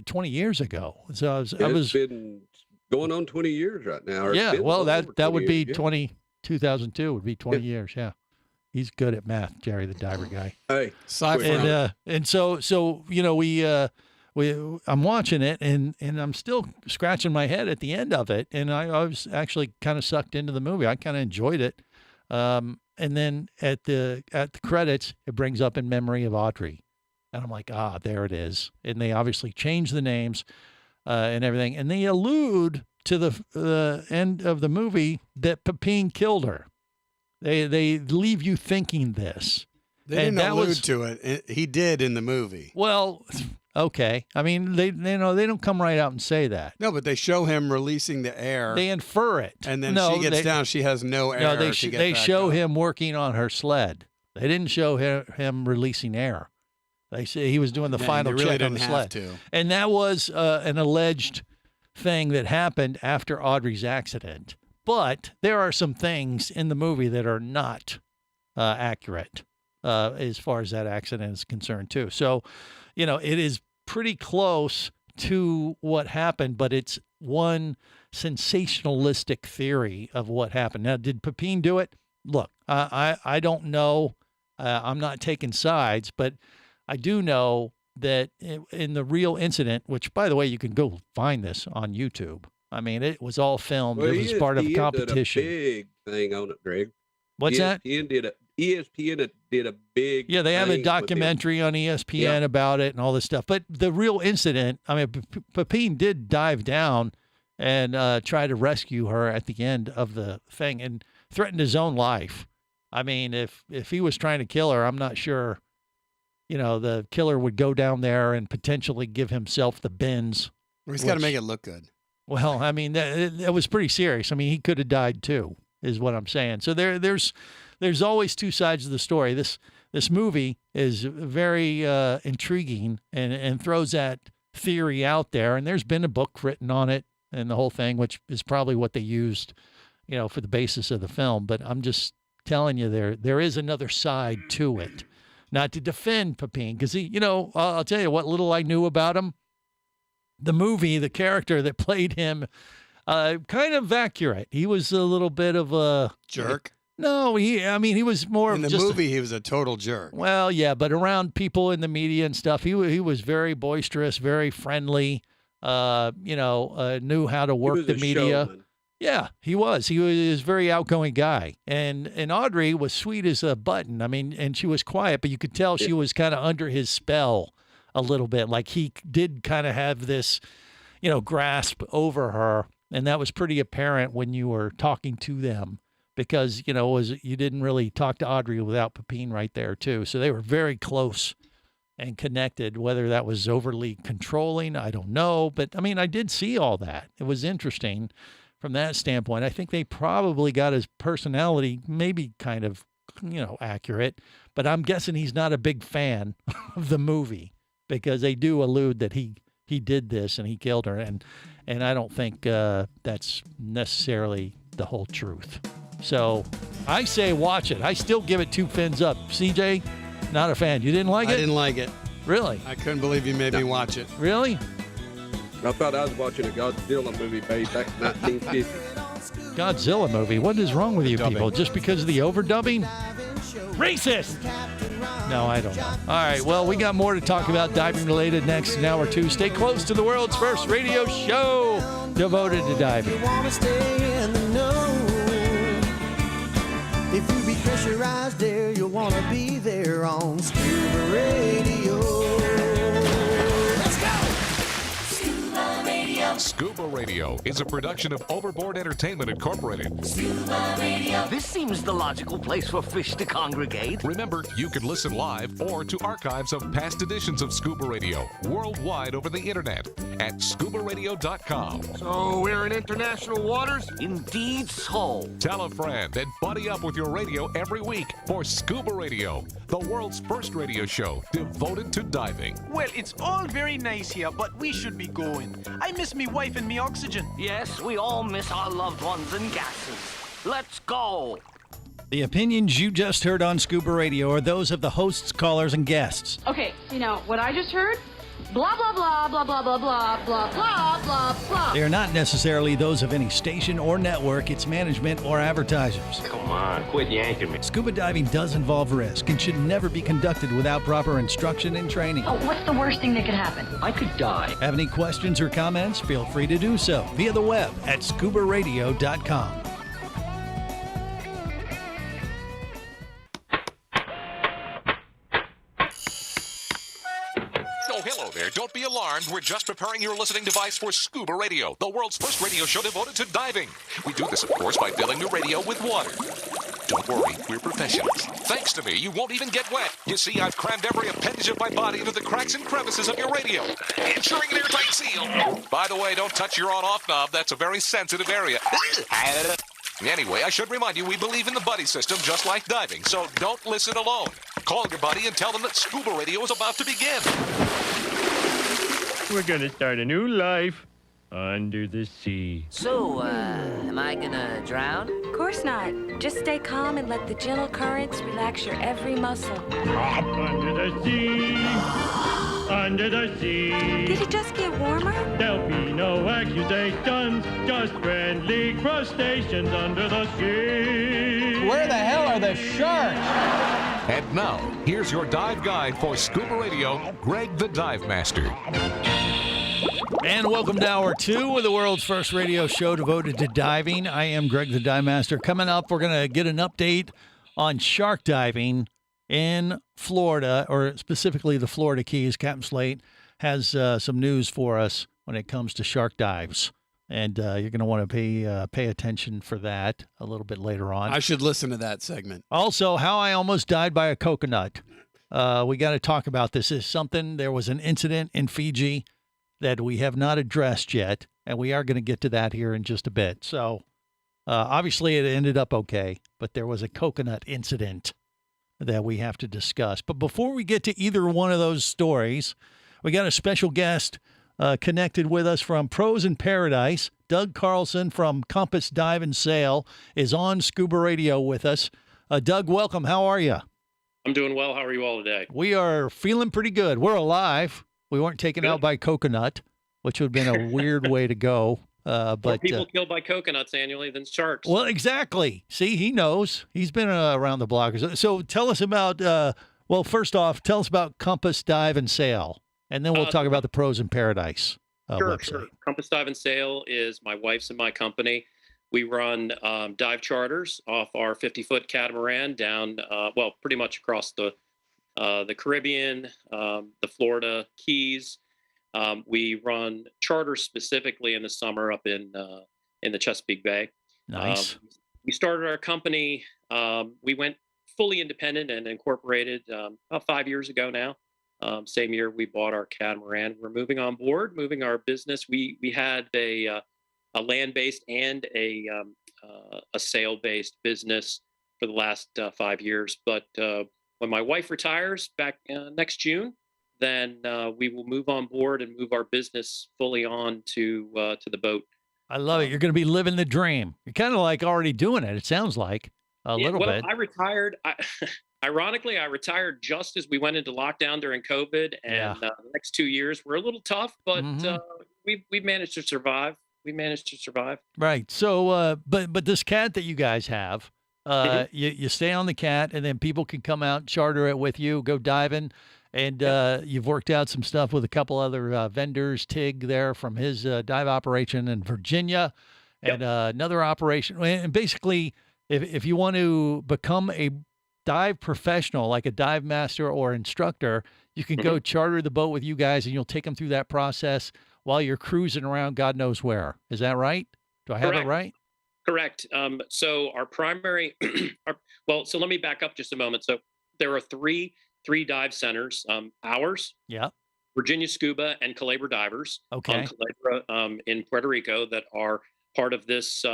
20 years ago. So I was been going on 20 years right now. or it's yeah, been well, over that would 20 be years, yeah. 2002 would be 20 years. Yeah. He's good at math, Jerry, the diver guy. Hey, And so I'm watching it and I'm still scratching my head at the end of it. And I was actually kind of sucked into the movie. I kind of enjoyed it. And then at the credits, it brings up In Memory of Audrey. And I'm like, there it is. And they obviously changed the names and everything. And they allude to the end of the movie that Pepine killed her. They leave you thinking this. They didn't allude to it. He did in the movie. Well, okay. I mean, they don't come right out and say that. No, but they show him releasing the air. They infer it. And then she gets down. She has no air. No, they back show up. him working on her sled. They didn't show him releasing air. They say he was doing the final they really check on the didn't sled. have to. And that was an alleged thing that happened after Audrey's accident. But there are some things in the movie that are not accurate as far as that accident is concerned, too. So, it is pretty close to what happened, but it's one sensationalistic theory of what happened. Now, did Pepine do it? Look, I don't know. I'm not taking sides, but I do know that in the real incident, which, by the way, you can go find this on YouTube. I mean, it was all filmed. Well, it was part of a ESPN competition. Did a big thing on it, Greg. What's that? ESPN did a big. Yeah, they have a thing with documentary on ESPN about it and all this stuff. But the real incident, I mean, Pepine did dive down and try to rescue her at the end of the thing and threatened his own life. I mean, if he was trying to kill her, I'm not sure, the killer would go down there and potentially give himself the bends. He's got to make it look good. Well, I mean, that was pretty serious. I mean, he could have died too, is what I'm saying. So there's always two sides of the story. This movie is very intriguing and throws that theory out there. And there's been a book written on it and the whole thing, which is probably what they used, for the basis of the film. But I'm just telling you, there is another side to it. Not to defend Pepin, because I'll tell you what little I knew about him. The movie, the character that played him, kind of accurate. He was a little bit of a jerk. No, he was more in of the just movie. He was a total jerk. Well, yeah, but around people in the media and stuff, he was very boisterous, very friendly. Knew how to work the media. Showman. Yeah, he was. He was a very outgoing guy. And Audrey was sweet as a button. I mean, and she was quiet, but you could tell she was kind of under his spell a little bit. Like he did kind of have this, grasp over her. And that was pretty apparent when you were talking to them because, you didn't really talk to Audrey without Pepin right there too. So they were very close and connected. Whether that was overly controlling, I don't know. But I mean, I did see all that. It was interesting. From that standpoint, I think they probably got his personality maybe kind of, accurate, but I'm guessing he's not a big fan of the movie because they do allude that he did this and he killed her. And I don't think that's necessarily the whole truth. So I say watch it. I still give it 2 fins up. CJ, not a fan. You didn't like it? I didn't like it. Really? I couldn't believe you made me watch it. Really? I thought I was watching a Godzilla movie made back in 1950. Godzilla movie? What is wrong with you people? Just because of the overdubbing? Racist! No, I don't know. All right, well, we got more to talk about diving related next in hour 2. Stay close to the world's first radio show devoted to diving. You wanna stay in the know. If you be pressurized there, you'll wanna be there on Scuba Radio. Scuba Radio is a production of Overboard Entertainment Incorporated. Scuba Radio. This seems the logical place for fish to congregate. Remember, you can listen live or to archives of past editions of Scuba Radio worldwide over the internet at ScubaRadio.com. So we're in international waters? Indeed so. Tell a friend and buddy up with your radio every week for Scuba Radio, the world's first radio show devoted to diving. Well, it's all very nice here, but we should be going. I miss me wife and me oxygen. Yes, we all miss our loved ones and gases. Let's go. The opinions you just heard on Scuba Radio are those of the hosts, callers, and guests. Okay, what I just heard? Blah, blah, blah, blah, blah, blah, blah, blah, blah, blah, blah. They are not necessarily those of any station or network, its management, or advertisers. Come on, quit yanking me. Scuba diving does involve risk and should never be conducted without proper instruction and training. Oh, what's the worst thing that could happen? I could die. Have any questions or comments? Feel free to do so via the web at ScubaRadio.com. Hello there. Don't be alarmed. We're just preparing your listening device for Scuba Radio, the world's first radio show devoted to diving. We do this, of course, by filling your radio with water. Don't worry, we're professionals. Thanks to me, you won't even get wet. You see, I've crammed every appendage of my body into the cracks and crevices of your radio, ensuring an airtight seal. By the way, don't touch your on-off knob. That's a very sensitive area. Anyway, I should remind you, we believe in the buddy system just like diving, so don't listen alone. Call your buddy and tell them that Scuba Radio is about to begin. We're gonna start a new life under the sea. So, am I gonna drown? Of course not. Just stay calm and let the gentle currents relax your every muscle. Under the sea, under the sea. Did it just get warmer? There'll be no accusations, just friendly crustaceans under the sea. Where the hell are the sharks? And now, here's your dive guide for Scuba Radio, Greg the Dive Master. And welcome to hour 2 of the world's first radio show devoted to diving. I am Greg the Dive Master. Coming up, we're going to get an update on shark diving in Florida, or specifically the Florida Keys. Captain Slate has some news for us when it comes to shark dives And you're going to want to pay attention for that a little bit later on. I should listen to that segment. Also, how I almost died by a coconut. We got to talk about this. Is something. There was an incident in Fiji that we have not addressed yet, and we are going to get to that here in just a bit. So, obviously, it ended up okay, but there was a coconut incident that we have to discuss. But before we get to either one of those stories, we got a special guest connected with us from Pros in Paradise. Doug Carlson from Compass Dive and Sail is on Scuba Radio with us. Doug, welcome. How are you? I'm doing well. How are you all today? We are feeling pretty good. We're alive. We weren't taken out by coconut, which would have been a weird way to go. But more people killed by coconuts annually than sharks. Well, exactly. See, he knows. He's been around the block. So tell us about, well, first off, tell us about Compass Dive and Sail. And then we'll talk about the Pros in Paradise website. Sure. Compass Dive and Sail is my wife's and my company. We run dive charters off our 50-foot catamaran down, well, pretty much across the Caribbean, the Florida Keys. We run charters specifically in the summer up in the Chesapeake Bay. Nice. We started our company. We went fully independent and incorporated about 5 years ago now. Same year we bought our catamaran. We're moving on board, moving our business. We had a land-based and a sail-based business for the last 5 years. But when my wife retires back next June, then we will move on board and move our business fully on to the boat. I love it. You're going to be living the dream. You're kind of like already doing it. It sounds like a little bit. I retired. Ironically, I retired just as we went into lockdown during COVID, and the next 2 years were a little tough, but we've managed to survive. We managed to survive. Right. So, but this cat that you guys have, you stay on the cat, and then people can come out, charter it with you, go diving, and you've worked out some stuff with a couple other vendors. Tig there from his dive operation in Virginia, and another operation. And basically, if you want to become a dive professional, like a dive master or instructor, you can go charter the boat with you guys, and you'll take them through that process while you're cruising around God knows where. Is that right? Do I have it right? Correct. So our primary, so let me back up just a moment. So there are three dive centers, ours, Virginia Scuba, and Calabra Divers. Okay. Calabra in Puerto Rico that are part of this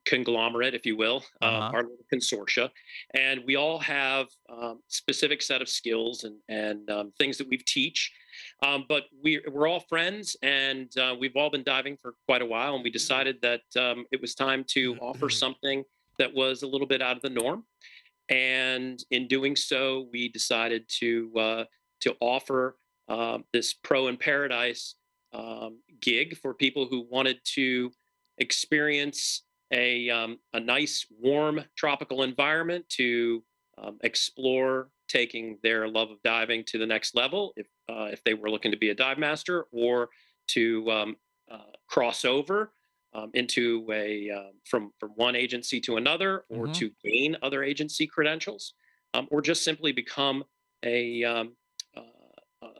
conglomerate, if you will, our little consortia, and we all have specific set of skills and things that we teach. But we're all friends, and we've all been diving for quite a while, and we decided that it was time to offer something that was a little bit out of the norm. And in doing so, we decided to offer this Pro in Paradise gig for people who wanted to experience a nice, warm, tropical environment to explore taking their love of diving to the next level, if they were looking to be a dive master, or to cross over into from one agency to another, or to gain other agency credentials, or just simply become a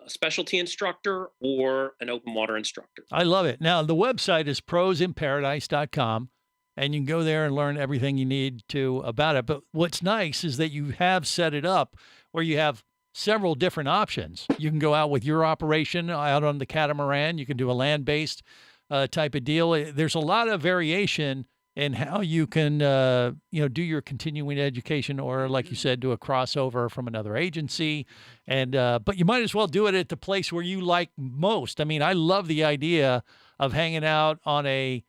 specialty instructor or an open water instructor. I love it. Now, the website is prosinparadise.com. And you can go there and learn everything you need to about it. But what's nice is that you have set it up where you have several different options. You can go out with your operation out on the catamaran. You can do a land-based type of deal. There's a lot of variation in how you can, do your continuing education, or, like you said, do a crossover from another agency. And but you might as well do it at the place where you like most. I mean, I love the idea of hanging out on a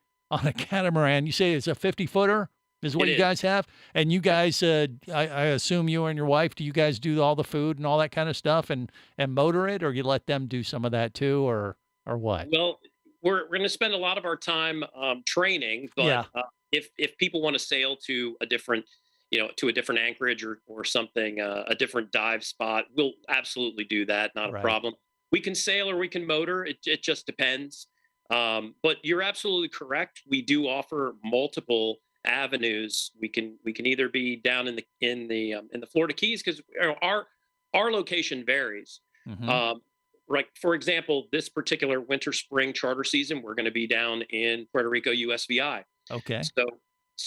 catamaran. You say it's a 50-footer is what you guys have? And you guys, I assume you and your wife, do you guys do all the food and all that kind of stuff and motor it, or you let them do some of that too, or what? Well, we're going to spend a lot of our time training, but if people want to sail to a different, to a different anchorage or something, a different dive spot, we'll absolutely do that. Not a problem. We can sail or we can motor. It just depends. But you're absolutely correct. We do offer multiple avenues. We can either be down in the Florida Keys, because our location varies. right. For example, this particular winter spring charter season, we're going to be down in Puerto Rico USVI. Okay.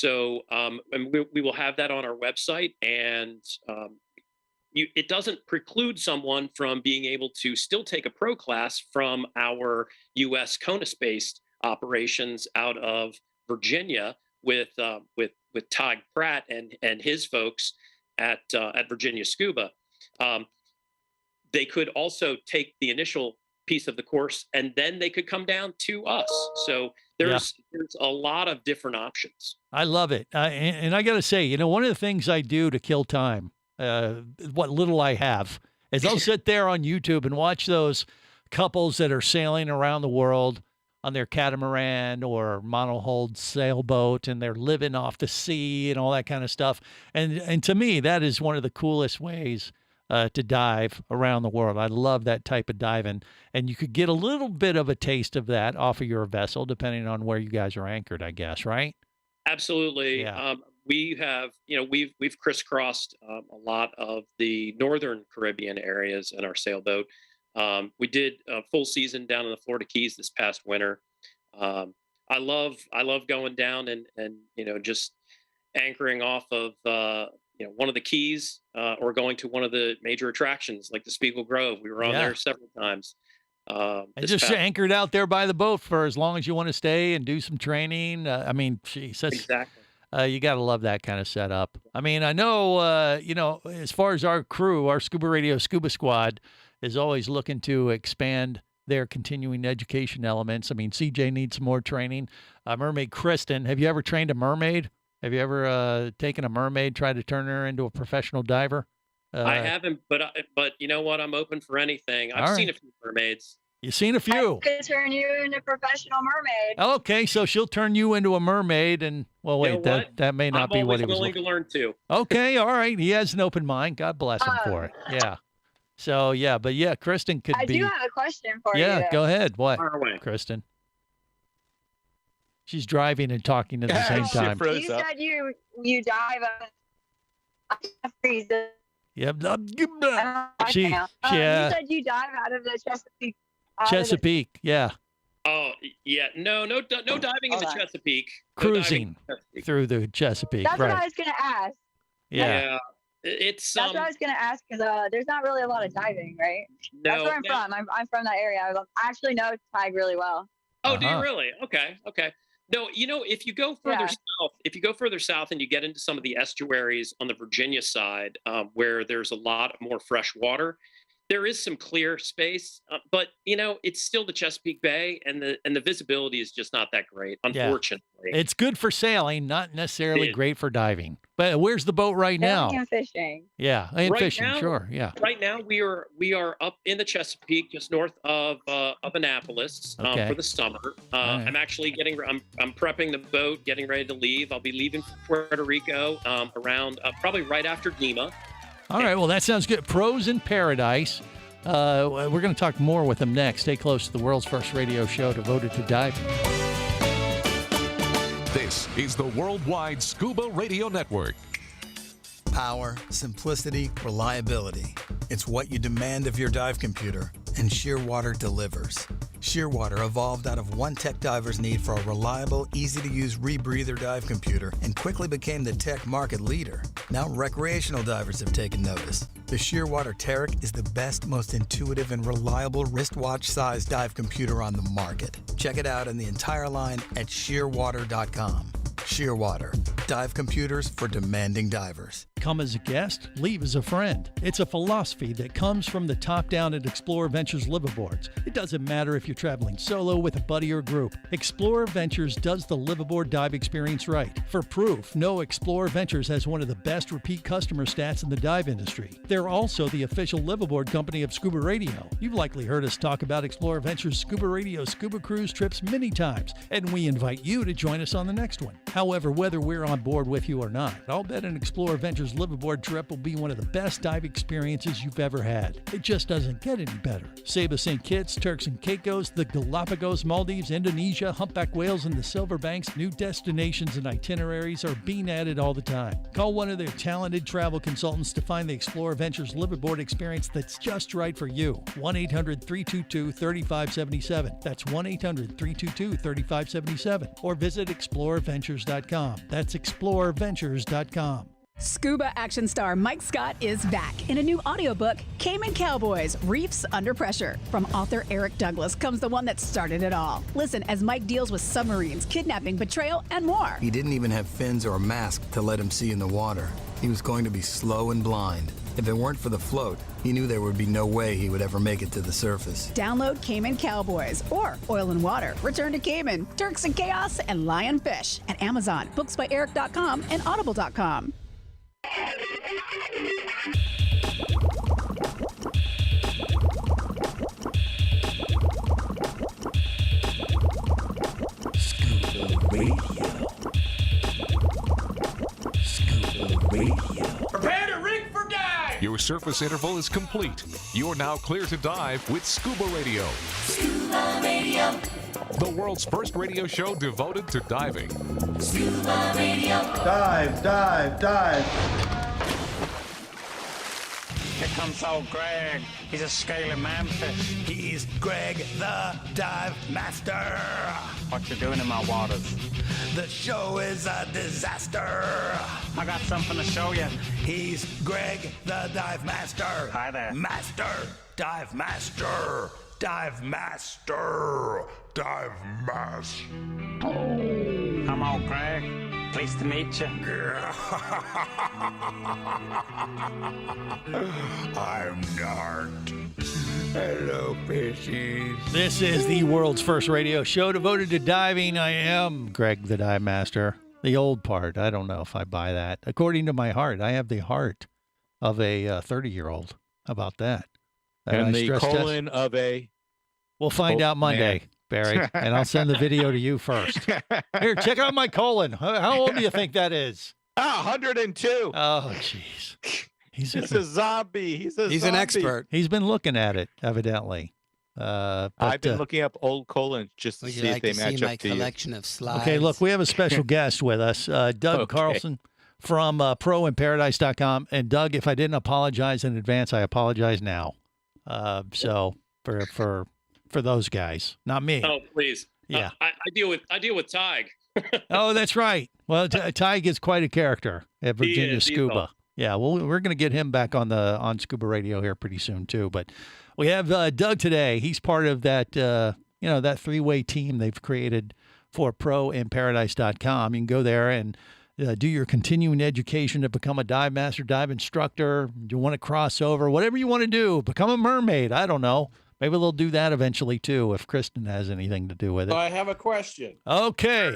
And we will have that on our website, and it doesn't preclude someone from being able to still take a pro class from our U.S. CONUS-based operations out of Virginia with Todd Pratt and his folks at Virginia Scuba. They could also take the initial piece of the course, and then they could come down to us. So there's a lot of different options. I love it. And I got to say, one of the things I do to kill time, what little I have, is I'll sit there on YouTube and watch those couples that are sailing around the world on their catamaran or monohulled sailboat, and they're living off the sea and all that kind of stuff. And to me, that is one of the coolest ways to dive around the world. I love that type of diving, and you could get a little bit of a taste of that off of your vessel, depending on where you guys are anchored, I guess, right? Absolutely. Yeah. We have, we've crisscrossed a lot of the northern Caribbean areas in our sailboat. We did a full season down in the Florida Keys this past winter. I love going down and just anchoring off of one of the keys or going to one of the major attractions like the Spiegel Grove. We were on there several times. And just anchored out there by the boat for as long as you want to stay and do some training. Geez, exactly. You got to love that kind of setup. I mean, I know, as far as our crew, our ScubaRadio Scuba Squad is always looking to expand their continuing education elements. I mean, CJ needs some more training. Mermaid Kristen, have you ever trained a mermaid? Have you ever taken a mermaid, tried to turn her into a professional diver? I haven't, but you know what? I'm open for anything. I've seen a few mermaids. You've seen a few. I could turn you into a professional mermaid. Okay, so she'll turn you into a mermaid, and well, wait, that may not be what he was willing to learn too. Okay, all right. He has an open mind. God bless him for it. Yeah. So Kristen could be. I do have a question for you. Yeah, go ahead. What, far away. Kristen? She's driving and talking at the same time. You said you dive up. I'm freezing. Yep. You said you dive out of the Chesapeake. Chesapeake, yeah. Oh, yeah. No diving in the Chesapeake. Cruising through the Chesapeake. That's what I was going to ask. Yeah. It's that's what I was going to ask, because there's not really a lot of diving, right? That's where I'm from. I'm from that area. I actually know Tig really well. Oh, do you really? Okay. No, if you go further south and you get into some of the estuaries on the Virginia side, where there's a lot more fresh water, there is some clear space, but it's still the Chesapeake Bay, and the visibility is just not that great, unfortunately. Yeah. It's good for sailing, not necessarily great for diving. But where's the boat right now? And fishing. Yeah, and fishing, sure. Yeah. Right now we are up in the Chesapeake, just north of Annapolis, for the summer. Right. I'm actually I'm prepping the boat, getting ready to leave. I'll be leaving for Puerto Rico around probably right after Lima. All right, well, that sounds good. Pros in Paradise. We're going to talk more with them next. Stay close to the world's first radio show devoted to diving. This is the Worldwide Scuba Radio Network. Power, simplicity, reliability. It's what you demand of your dive computer, and Shearwater delivers. Shearwater evolved out of one tech diver's need for a reliable, easy-to-use rebreather dive computer and quickly became the tech market leader. Now recreational divers have taken notice. The Shearwater Taric is the best, most intuitive, and reliable wristwatch-sized dive computer on the market. Check it out in the entire line at shearwater.com. Shearwater, dive computers for demanding divers. Come as a guest, leave as a friend. It's a philosophy that comes from the top down at Explorer Ventures liveaboards. It doesn't matter if you're traveling solo, with a buddy, or group. Explorer Ventures does the liveaboard dive experience right. For proof, know Explorer Ventures has one of the best repeat customer stats in the dive industry. They're also the official liveaboard company of Scuba Radio. You've likely heard us talk about Explorer Ventures Scuba Radio Scuba Cruise trips many times, and we invite you to join us on the next one. However, whether we're on board with you or not, I'll bet an Explorer Ventures liveaboard trip will be one of the best dive experiences you've ever had. It just doesn't get any better. Saba St. Kitts, Turks and Caicos, the Galapagos, Maldives, Indonesia, humpback whales, and the Silver Banks, new destinations and itineraries are being added all the time. Call one of their talented travel consultants to find the Explorer Ventures liveaboard experience that's just right for you. 1-800-322-3577. That's 1-800-322-3577. Or visit explorerventures.com. That's explorerventures.com. Scuba action star Mike Scott is back in a new audiobook, Cayman Cowboys, Reefs Under Pressure. From author Eric Douglas comes the one that started it all. Listen as Mike deals with submarines, kidnapping, betrayal, and more. He didn't even have fins or a mask to let him see in the water. He was going to be slow and blind. If it weren't for the float, he knew there would be no way he would ever make it to the surface. Download Cayman Cowboys or Oil and Water, Return to Cayman, Turks and Chaos, and Lionfish at Amazon, booksbyeric.com, and audible.com. Scuba Radio. Scuba Radio. Prepare to rig for dive! Your surface interval is complete. You're now clear to dive with Scuba Radio. Scuba Radio. The world's first radio show devoted to diving. Scuba Radio. Dive, dive, dive. Here comes old Greg. He's a scaly manfish. He's Greg the Dive Master. What you doing in my waters? The show is a disaster. I got something to show you. He's Greg the Dive Master. Hi there. Master. Dive Master. Dive Master. Dive Master. I'm old Greg. Pleased to meet you. I'm Nart. Hello, fishies. This is the world's first radio show devoted to diving. I am Greg the Dive Master. The old part, I don't know if I buy that. According to my heart, I have the heart of a 30-year-old. How about that? And the colon of a... We'll find out Monday, man. Barry, and I'll send the video to you first. Here, check out my colon. How old do you think that is? 102. Oh, jeez. He's a zombie. He's an expert. He's been looking at it, evidently. I've been looking up old colons just to see if they match up to you. Collection of slides? Okay, look, we have a special guest with us, Doug Carlson from ProInParadise.com. And Doug, if I didn't apologize in advance, I apologize now. So for those guys, not me. Oh, please. Yeah. I deal with Tig. Oh, that's right. Well, Tig is quite a character at Virginia Scuba. Yeah, well, we're going to get him back on Scuba Radio here pretty soon too. But we have Doug today. He's part of that that three-way team they've created for ProInParadise.com. You can go there and do your continuing education to become a dive master, dive instructor. You want to cross over, whatever you want to do, become a mermaid. I don't know. Maybe they'll do that eventually, too, if Kristen has anything to do with it. I have a question. Okay.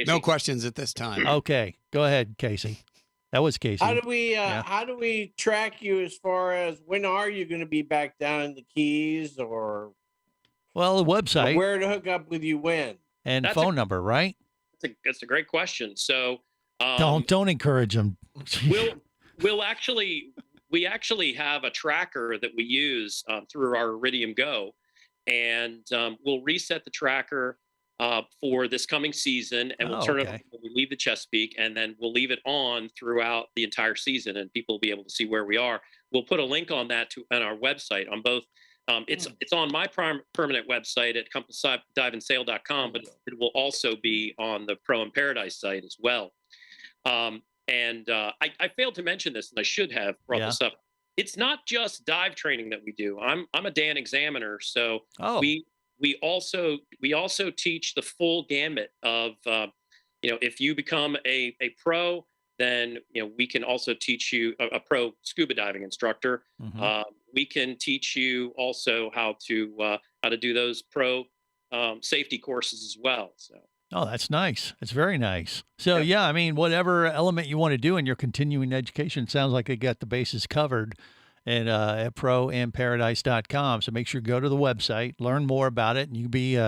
No questions at this time. Okay. Go ahead, Casey. That was Casey. How do we track you as far as when are you going to be back down in the Keys or? Well, the website. Or where to hook up with you when? And phone number, right? That's a great question. So don't encourage them. We actually have a tracker that we use through our Iridium Go, and we'll reset the tracker for this coming season, and we'll turn it on when we leave the Chesapeake, and then we'll leave it on throughout the entire season, and people will be able to see where we are. We'll put a link on that on our website on both. It's on my permanent website at compassdiveandsail.com, but it will also be on the Pro in Paradise site as well. And I failed to mention this, and I should have brought this up. It's not just dive training that we do. I'm a Dan examiner, so we also teach the full gamut of if you become a pro, then we can also teach you a pro scuba diving instructor. Mm-hmm. We can teach you also how to do those pro safety courses as well. So. Oh, that's nice. It's very nice. So, yeah, I mean, whatever element you want to do in your continuing education, sounds like they got the bases covered at ProInParadise.com. So make sure you go to the website, learn more about it, and you'll be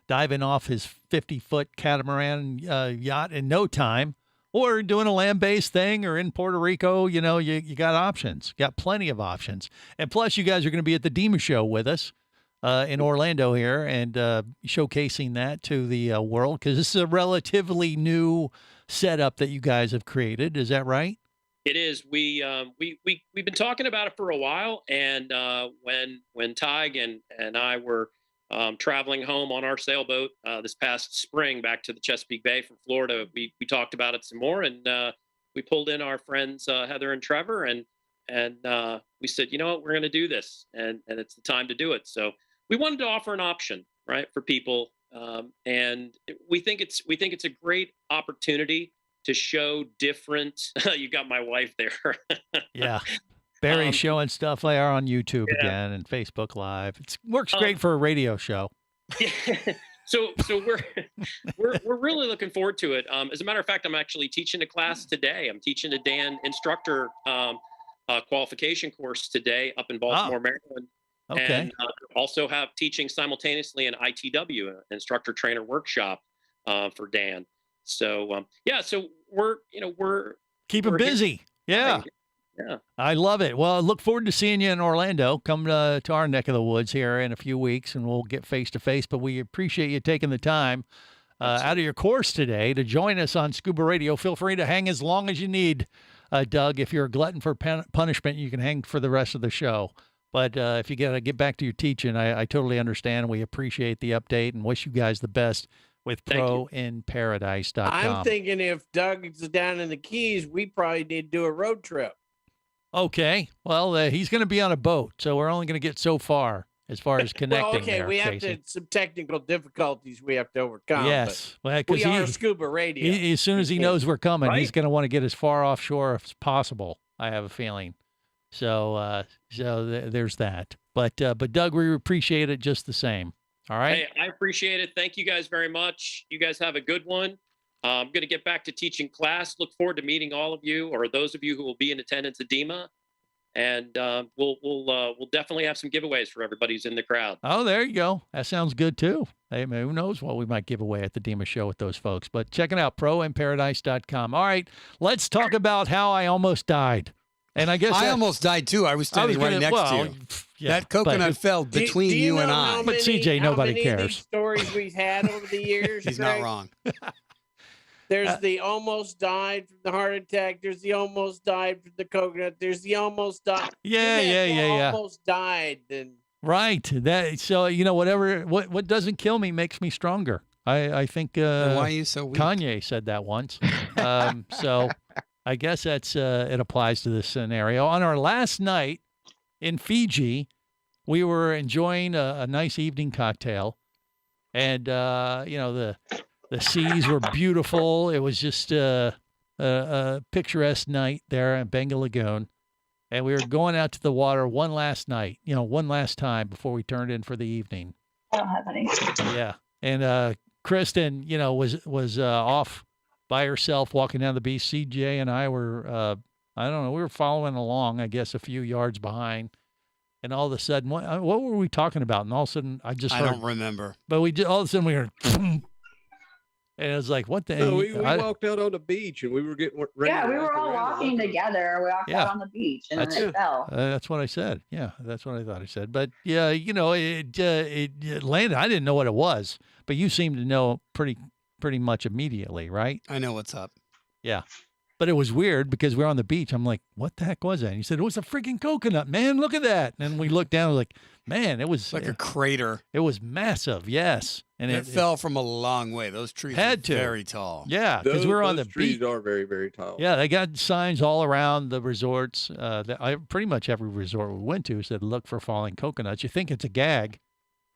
diving off his 50-foot catamaran yacht in no time. or doing a land-based thing, or in Puerto Rico, you got options. You got plenty of options. And plus, you guys are going to be at the DEMA show with us in Orlando here, and showcasing that to the world, because this is a relatively new setup that you guys have created. Is that right? It is. We've been talking about it for a while, and when Tig and I were traveling home on our sailboat this past spring back to the Chesapeake Bay from Florida, we talked about it some more, and we pulled in our friends Heather and Trevor, and we said, you know what, we're going to do this, and it's the time to do it. So we wanted to offer an option, right, for people, and we think it's a great opportunity to show different. You got my wife there. Yeah. Barry showing stuff there on YouTube again and Facebook Live. It works great for a radio show. Yeah. So we're really looking forward to it. As a matter of fact, I'm actually teaching a class today. I'm teaching a Dan instructor qualification course today up in Baltimore, Maryland. Okay. And also have teaching simultaneously an ITW, an instructor trainer workshop for Dan. So so we're keeping busy. Yeah. Yeah. I love it. Well, I look forward to seeing you in Orlando. Come to our neck of the woods here in a few weeks, and we'll get face to face. But we appreciate you taking the time out of your course today to join us on Scuba Radio. Feel free to hang as long as you need, Doug. If you're a glutton for punishment, you can hang for the rest of the show. But if you got to get back to your teaching, I totally understand. We appreciate the update and wish you guys the best with proinparadise.com. I'm thinking if Doug's down in the Keys, we probably need to do a road trip. Okay. Well, he's going to be on a boat, so we're only going to get so far as connecting. Well, okay, there, we have Casey. some technical difficulties we have to overcome. Yes. Well, we are Scuba Radio. As soon as he knows we're coming, Right? he's going to want to get as far offshore as possible, I have a feeling. So there's that. But Doug, we appreciate it just the same. All right? Hey, I appreciate it. Thank you guys very much. You guys have a good one. I'm going to get back to teaching class. Look forward to meeting all of you, or those of you who will be in attendance at DEMA. And we'll definitely have some giveaways for everybody who's in the crowd. Oh, there you go. That sounds good too. Hey, man, who knows what we might give away at the DEMA show with those folks. But check it out, proinparadise.com. All right, let's talk about how I almost died. And I guess I almost died too. I was standing right next to you. Yeah, that coconut fell between you and I. But CJ, nobody cares. How many of these stories we've had over the years? He's Greg? not wrong. There's the almost died from the heart attack. There's the almost died from the coconut. There's the almost died. Yeah. Almost died. And right. So what doesn't kill me makes me stronger. I think. Why are you so weak? Kanye said that once. So I guess it applies to this scenario. On our last night in Fiji, we were enjoying a nice evening cocktail, and the seas were beautiful. It was just a picturesque night there in Bengal Lagoon. And we were going out to the water one last time before we turned in for the evening. I don't have any. Yeah. And Kristen, was off by herself walking down the beach. CJ and I were, we were following along, I guess, a few yards behind. And all of a sudden, what were we talking about? And all of a sudden, I don't remember. But all of a sudden, we heard... And it was like, what the? No, we walked out on the beach and we were getting ready. Yeah, we were all walking together. We walked out on the beach and then it fell. That's what I said. Yeah, that's what I thought I said. But yeah, it landed. I didn't know what it was, but you seemed to know pretty much immediately, right? I know what's up. Yeah. But it was weird because we were on the beach. I'm like, what the heck was that? And he said, it was a freaking coconut, man. Look at that. And we looked down, like, man, it was like a crater. It was massive, yes. And it fell from a long way. Those trees are very tall. Yeah, because we were on the beach. Those trees are very, very tall. Yeah, they got signs all around the resorts. Pretty much every resort we went to said, look for falling coconuts. You think it's a gag.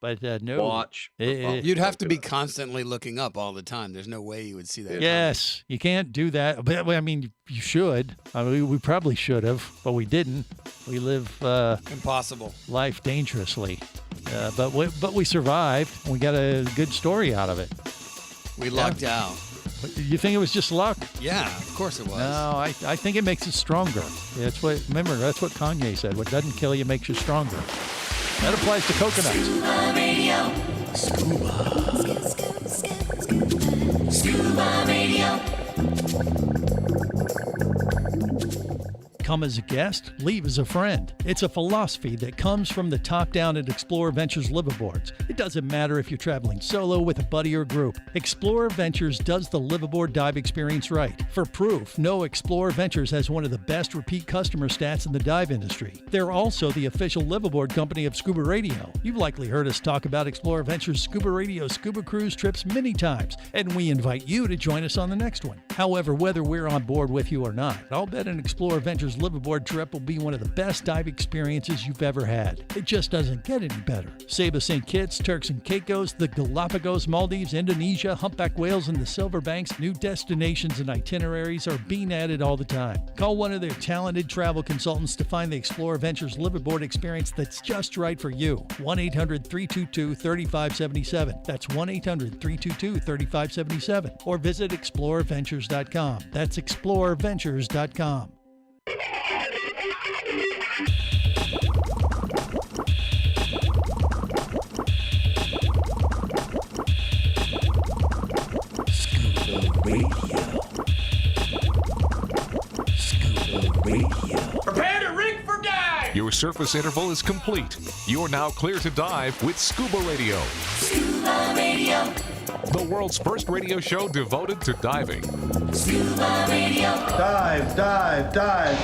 But no. Watch. You'd have to be constantly looking up all the time. There's no way you would see that. Yes, you can't do that. But I mean, you should. I mean, we probably should have, but we didn't. We live impossible life dangerously. But we survived. We got a good story out of it. We lucked out. You think it was just luck? Yeah, of course it was. No, I think it makes it stronger. That's what Kanye said. What doesn't kill you makes you stronger. That applies to coconuts. Scuba Radio. Scuba. Scuba Radio. Come as a guest, leave as a friend. It's a philosophy that comes from the top down at Explorer Ventures liveaboards. It doesn't matter if you're traveling solo with a buddy or group. Explorer Ventures does the liveaboard dive experience right. For proof, know Explorer Ventures has one of the best repeat customer stats in the dive industry. They're also the official liveaboard company of Scuba Radio. You've likely heard us talk about Explorer Ventures Scuba Radio scuba cruise trips many times, and we invite you to join us on the next one. However, whether we're on board with you or not, I'll bet an Explorer Ventures liveaboard trip will be one of the best dive experiences you've ever had. It just doesn't get any better. Saba St. Kitts, Turks and Caicos, the Galapagos, Maldives, Indonesia, humpback whales, and the Silver Banks, new destinations and itineraries are being added all the time. Call one of their talented travel consultants to find the Explorer Ventures liveaboard experience that's just right for you. 1-800-322-3577. That's 1-800-322-3577. Or visit explorerventures.com. That's explorerventures.com. Prepare to rig for dive! Your surface interval is complete. You're now clear to dive with Scuba Radio. Scuba Radio. The world's first radio show devoted to diving. Scuba Radio. Dive, dive, dive.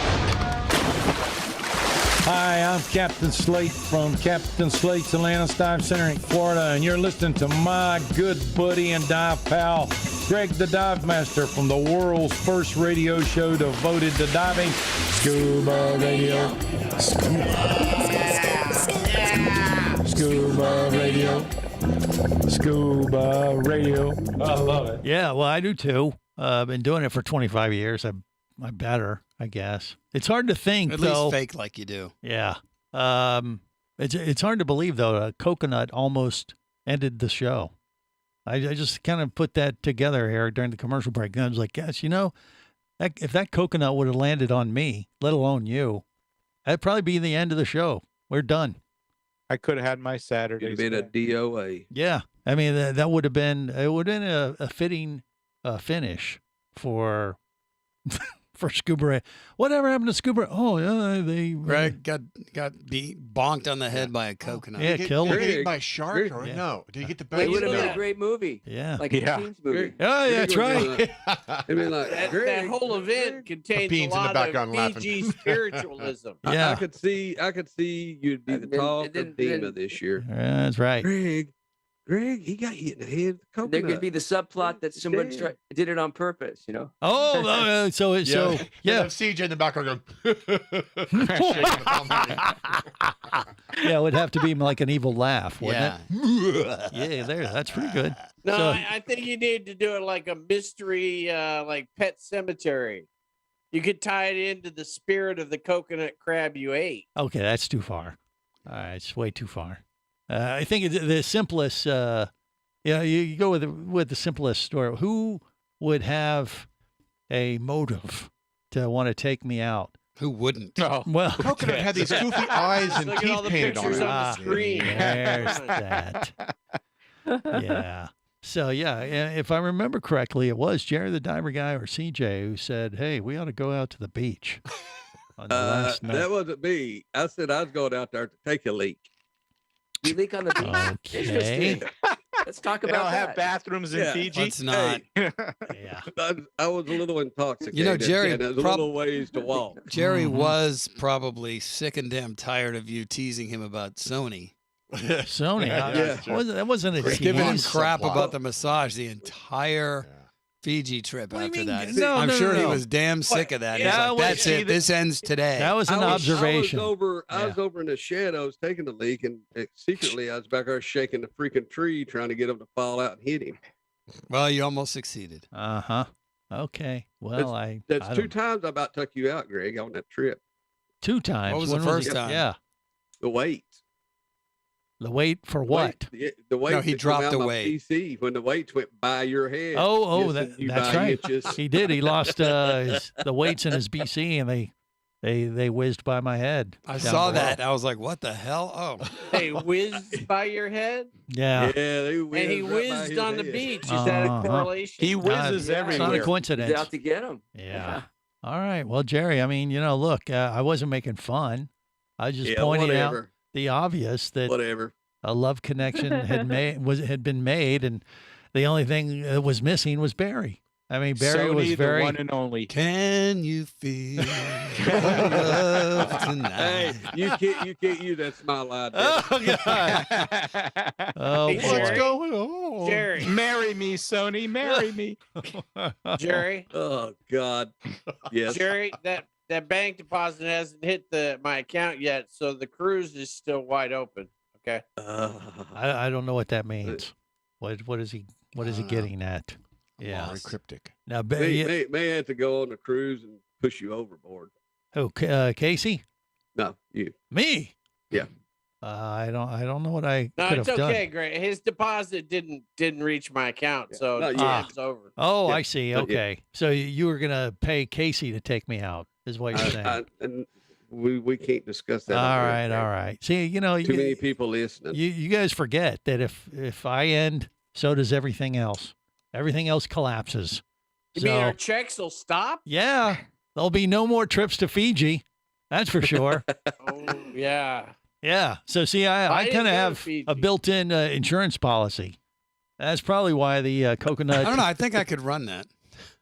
Hi, I'm Captain Slate from Captain Slate's Atlantis Dive Center in Florida, and you're listening to my good buddy and dive pal, Greg the Dive Master, from the world's first radio show devoted to diving, Scuba Radio. Scuba Radio. Scuba Radio. I love it. Yeah, well, I do too. I've been doing it for 25 years. I'm better, I guess. It's hard to think, At though. least fake like you do. Yeah. It's hard to believe, though, a coconut almost ended the show. I just kind of put that together here during the commercial break. And I was like, gosh, you know, if that coconut would have landed on me, let alone you, that'd probably be the end of the show. We're done. I could have had my Saturday. It'd been a DOA. Yeah. I mean, that would have been, it would have been a fitting finish for for Scuba. Whatever happened to Scuba? Oh, yeah, Greg got bonked on the head by a coconut. Yeah, killed him. Did he get eaten by a shark or no? Did he get the best? It would have been a great movie. Yeah. Like a teens movie. Oh, yeah, that's right. That whole event contains a lot of Fiji spiritualism. Yeah. I could see you'd be the talk of DEMA this year. Yeah, that's right. Greg, he got hit in the head with a coconut. There could be the subplot that somebody did it on purpose, you know? Oh, so You'd have CJ in the background going, yeah, it would have to be like an evil laugh, wouldn't it? Yeah, that's pretty good. No, So- I think you need to do it like a mystery, like Pet Cemetery. You could tie it into the spirit of the coconut crab you ate. Okay, that's too far. All right, it's way too far. I think the simplest, you go with the simplest story. Who would have a motive to want to take me out? Who wouldn't? Oh, well, coconut had these goofy eyes and Look at all teeth the painted on pictures it. on the screen. There's that. Yeah. So, yeah, if I remember correctly, it was Jerry the Diver Guy or CJ who said, hey, we ought to go out to the beach on the last night. That wasn't me. I said I was going out there to take a leak. You leak on the beach? Okay. Let's talk They about don't that. have bathrooms in Fiji. Let's not. Yeah. I was a little intoxicated. You know, Jerry, and there's a little ways to walk. Jerry was probably sick and damn tired of you teasing him about Sony. Sony. Yeah. That wasn't a Just giving him tease. crap about the massage the entire Fiji trip after that. No, I'm no, sure no, he no. was damn sick of that. He's That like, was- that's it. This ends today. That was an observation. I was over in the shed. I was taking the leak, and secretly I was back there shaking the freaking tree, trying to get him to fall out and hit him. Well, you almost succeeded. Uh-huh. Okay. Well, That's I two don't- times I about took you out, Greg, on that trip. 2 times. What was the When first it? time? Yeah. The weight. The weight for what? The weight. No, he that dropped come out the my weight. PC when the weights went by your head. Oh, Yes, you that's by right. inches. He did. He lost the weights in his BC, and they whizzed by my head. I down saw below. that. I was like, what the hell? Oh. They whizzed by your head? Yeah. They And he whizzed right by whizzed his on the head. beach. Is that a correlation? He whizzes It's not a everywhere. coincidence. He's out to get him. Yeah. All right. Well, Jerry, I mean, look, I wasn't making fun. I was just pointing out the obvious that a love connection had been made, and the only thing that was missing was Barry. I mean, Barry was very the one and only. Can you feel love tonight? Hey, you can't use that smile out there. Oh God! Oh, Hey, boy. Jerry. What's going on? Jerry. Marry me, Sony. Marry me. Jerry. Oh God. Yes. Jerry, that bank deposit hasn't hit my account yet, so the cruise is still wide open. Okay. I don't know what that means. What is he getting at? Yeah, Very cryptic. Now, May have to go on the cruise and push you overboard. Oh, Casey? No, you. Me? Yeah. I don't know what I No, could it's have okay, done. Greg. His deposit didn't reach my account, so it's over. Oh, Yeah. I see. Not Okay, so you were gonna pay Casey to take me out, is what you're saying. And we can't discuss that. All right. See, Too many people listening. You guys forget that if I end, so does everything else. Everything else collapses. You mean our checks will stop? Yeah, there'll be no more trips to Fiji. That's for sure. Oh, yeah. Yeah. So see, I didn't kind of go to have Fiji. a built-in insurance policy. That's probably why the coconut. I don't know. I think I could run that.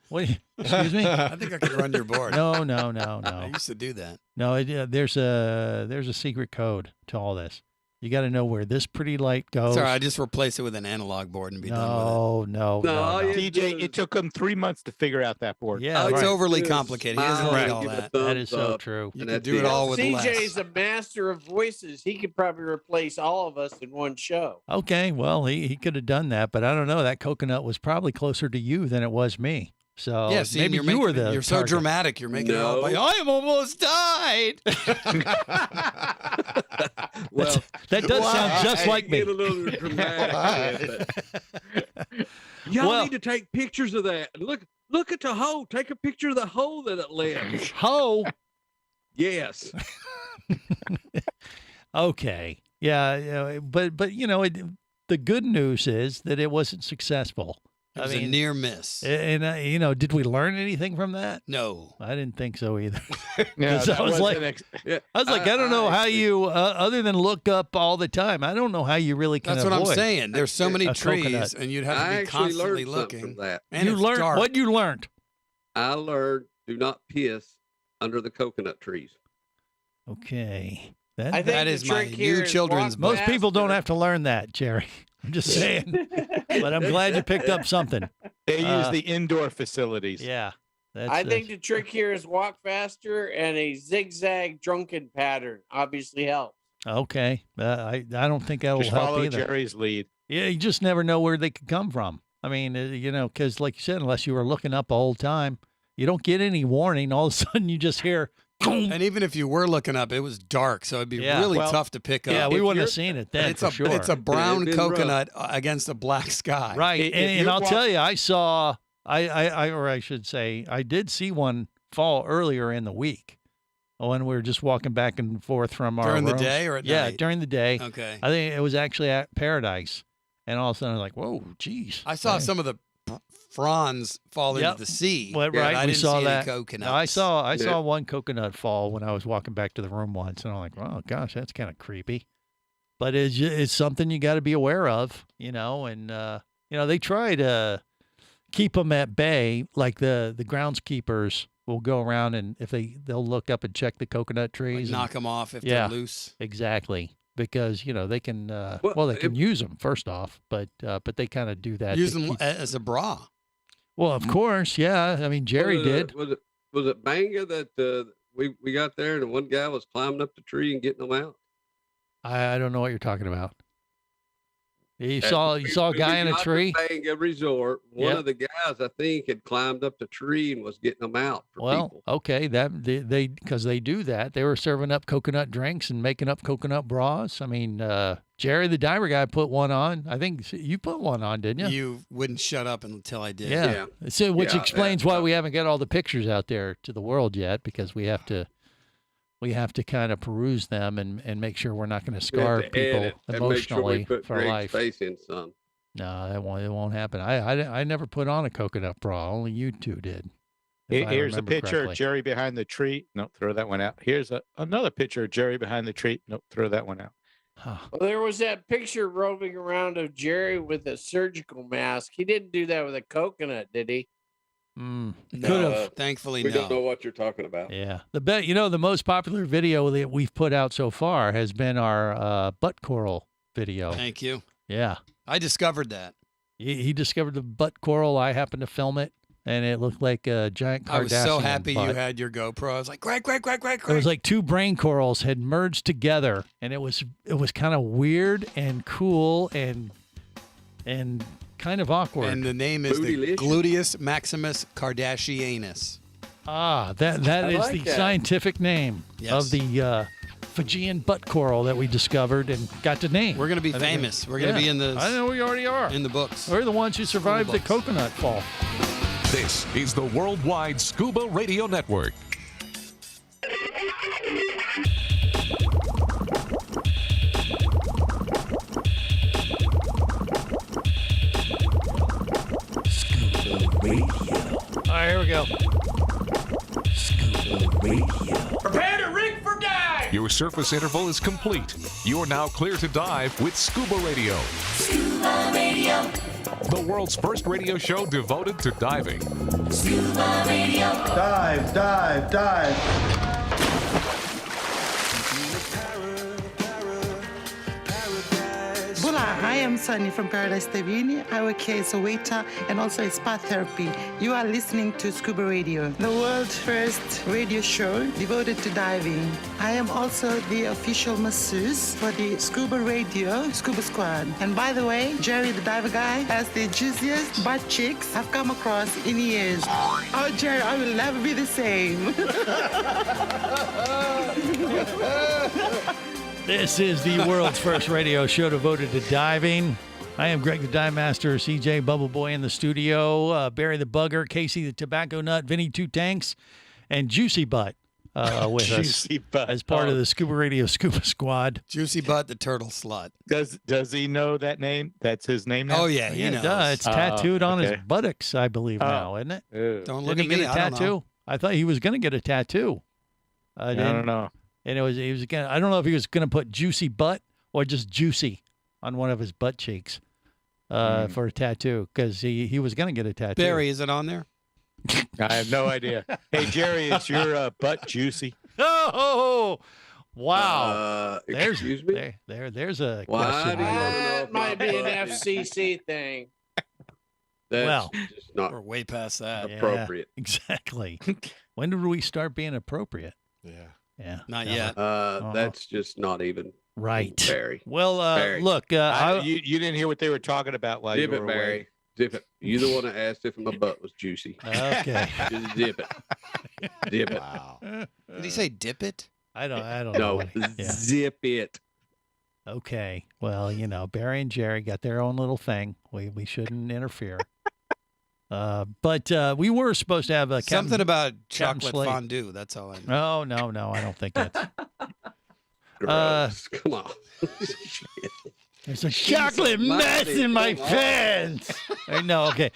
What? Excuse me? I think I could run your board. No. I used to do that. No, there's a secret code to all this. You got to know where this pretty light goes. Sorry, I just replace it with an analog board and be done with it. No. DJ, it took him 3 months to figure out that board. Yeah, it's right. overly complicated. He doesn't need all that. That is so true. You can do it all with less. CJ's a master of voices. He could probably replace all of us in one show. Okay, well, he could have done that, but I don't know. That coconut was probably closer to you than it was me. So Yeah, see, maybe you were the You're so target. dramatic. You're making it all like, I am almost died. Well, that does sound just like me. Get a little dramatic. Y'all need to take pictures of that. Look at the hole. Take a picture of the hole that it left. Hole? Yes. Okay. Yeah, but the good news is that it wasn't successful. It was a near miss. And did we learn anything from that? No, I didn't think so either. No, I was like, I don't know how you, other than look up all the time. I don't know how you really can. That's what I'm avoid saying. There's so many a trees, coconut. and you'd have to I be actually constantly learned something looking. from that. And you it's learned dark. what you learned. I learned do not piss under the coconut trees. Okay, I think that the is my trick here new is children's walk most people don't faster. have to learn that, Jerry. I'm just saying, but I'm glad you picked up something. They use the indoor facilities. Yeah, I think the trick here is walk faster, and a zigzag drunken pattern obviously helps. Okay, I don't think that'll Just help follow either. Jerry's lead. Yeah, you just never know where they could come from. I mean, because like you said, unless you were looking up the whole time, you don't get any warning. All of a sudden, you just hear. And even if you were looking up, it was dark, so it'd be really tough to pick up. Yeah, we wouldn't have seen it then. It's for sure. It's a brown coconut against a black sky. Right, and I'll tell you, I saw, I should say, I did see one fall earlier in the week when we were just walking back and forth from our During the rooms. day or at Yeah, night? during the day. Okay. I think it was actually at Paradise, and all of a sudden I was like, "Whoa, geez!" I saw some of the fronds fall Yep. into the sea. Well, but right, I we didn't saw see that. any coconuts. No, I saw one coconut fall when I was walking back to the room once, and I'm like, "Oh gosh, that's kind of creepy." But it's something you got to be aware of, and they try to keep them at bay. Like the groundskeepers will go around and they'll look up and check the coconut trees, knock them off if yeah, they're loose. Exactly. Because they can they can use them first off, but they kind of do that. Use to them keep- as a bra. Well, of course, yeah. I mean, Jerry did. Was it Banga that we got there and the one guy was climbing up the tree and getting them out? I don't know what you're talking about. You saw a guy in a got to tree. Banga Resort. One Yep. of the guys, I think, had climbed up the tree and was getting them out for Well, people. okay, that they because they do that. They were serving up coconut drinks and making up coconut bras. I mean, Jerry the diver guy put one on. I think you put one on, didn't you? You wouldn't shut up until I did. Yeah. So, which Yeah, explains why we haven't got all the pictures out there to the world yet, because we have to kind of peruse them and make sure we're not going to scar people emotionally put for Greg's life. face in some. No, it won't happen. I never put on a coconut bra. Only you two did. Here's a picture correctly. of Jerry behind the tree. Nope, throw that one out. Here's another picture of Jerry behind the tree. Nope, throw that one out. Well, there was that picture roaming around of Jerry with a surgical mask. He didn't do that with a coconut, did he? Could No, have. thankfully, We no. don't know what you're talking about. Yeah. The most popular video that we've put out so far has been our butt coral video. Thank you. Yeah. I discovered that. He discovered the butt coral. I happened to film it, and it looked like a giant Kardashian I was so happy butt. you had your GoPro. I was like, Greg. It was like two brain corals had merged together, and it was kind of weird and cool and kind of awkward. And the name is the Gluteus Maximus Kardashianus. That I is like the that. scientific name of the Fijian butt coral that we discovered and got to name. We're going to be famous. We're going to be in the. I know we already are. In the books. We're the ones who survived the coconut fall. This is the Worldwide Scuba Radio Network. Radio. All right, here we go. Scuba Radio. Prepare to rig for dive! Your surface interval is complete. You're now clear to dive with Scuba Radio. Scuba Radio. The world's first radio show devoted to diving. Scuba Radio. Dive, dive, dive. Hola, I am Sunny from Paradise Tavini. I work here as a waiter and also as spa therapy. You are listening to Scuba Radio, the world's first radio show devoted to diving. I am also the official masseuse for the Scuba Radio Scuba Squad. And by the way, Jerry the diver guy has the juiciest butt cheeks I've come across in years. Oh, Jerry, I will never be the same. This is the world's first radio show devoted to diving. I am Greg the Dive Master, CJ Bubble Boy in the studio, Barry the Bugger, Casey the Tobacco Nut, Vinny Two Tanks, and Juicy Butt with Juicy us Butt. as part of the Scuba Radio Scuba Squad. Juicy Butt, the turtle slut. Does he know that name? That's his name now? Oh, yeah, he knows. It's tattooed on his okay. buttocks, I believe, now, isn't it? Don't look Didn't at he me. get a I don't tattoo? know. I thought he was going to get a tattoo. I don't know. And he was gonna. I don't know if he was going to put Juicy Butt or just Juicy on one of his butt cheeks for a tattoo, because he was going to get a tattoo. Barry, is it on there? I have no idea. Hey, Jerry, is your butt juicy? Oh, wow! There's excuse me? There's a Why question. do you want to know That if might my be an butt- FCC thing. That's Well, just not We're way past that. Yeah, appropriate. exactly. When did we start being appropriate? Yeah. Yeah, Not never. yet. That's just not even Right. Barry. Well, Barry. look, You didn't hear what they were talking about while Dip you it, were Barry. away. Dip it. You the one that asked if my butt was juicy. Okay. Just dip it. Dip it. Wow. Did he say dip it? I don't No, know. Yeah. zip it. Okay. Well, Barry and Jerry got their own little thing. We shouldn't interfere. But we were supposed to have a Something about Captain chocolate Slate. fondue. That's all I know. No, I don't think that's. Gross. Come on. There's a chocolate mess in my pants. No, okay.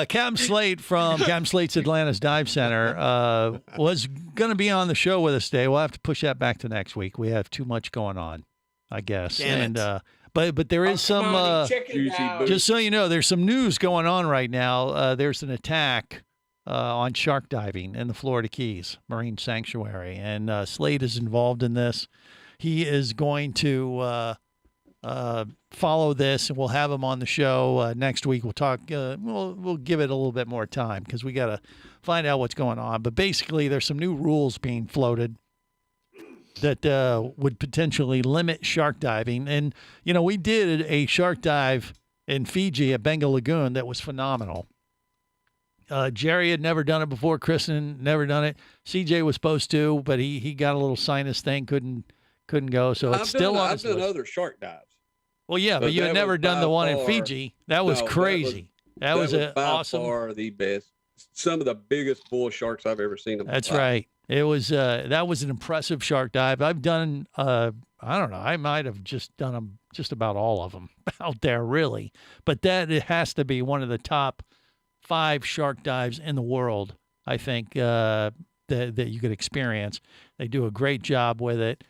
Captain Slate from Captain Slate's Atlantis Dive Center was going to be on the show with us today. We'll have to push that back to next week. We have too much going on, I guess. Damn it. And but there is some. Just so you know, there's some news going on right now. There's an attack on shark diving in the Florida Keys Marine Sanctuary, and Slade is involved in this. He is going to follow this, and we'll have him on the show next week. We'll talk. We'll give it a little bit more time because we got to find out what's going on. But basically, there's some new rules being floated that would potentially limit shark diving. And we did a shark dive in Fiji at Bengal Lagoon that was phenomenal. Jerry had never done it before. Kristen never done it. CJ was supposed to, but he got a little sinus thing, couldn't go. So it's still on. I've done other shark dives. Well, yeah, but you had never done the one in Fiji. That was crazy. That was an awesome. By far the best. Some of the biggest bull sharks I've ever seen. That's right. It was that was an impressive shark dive. I've done I don't know. I might have just done them, just about all of them out there, really. But that it has to be one of the top 5 shark dives in the world, I think, that you could experience. They do a great job with it.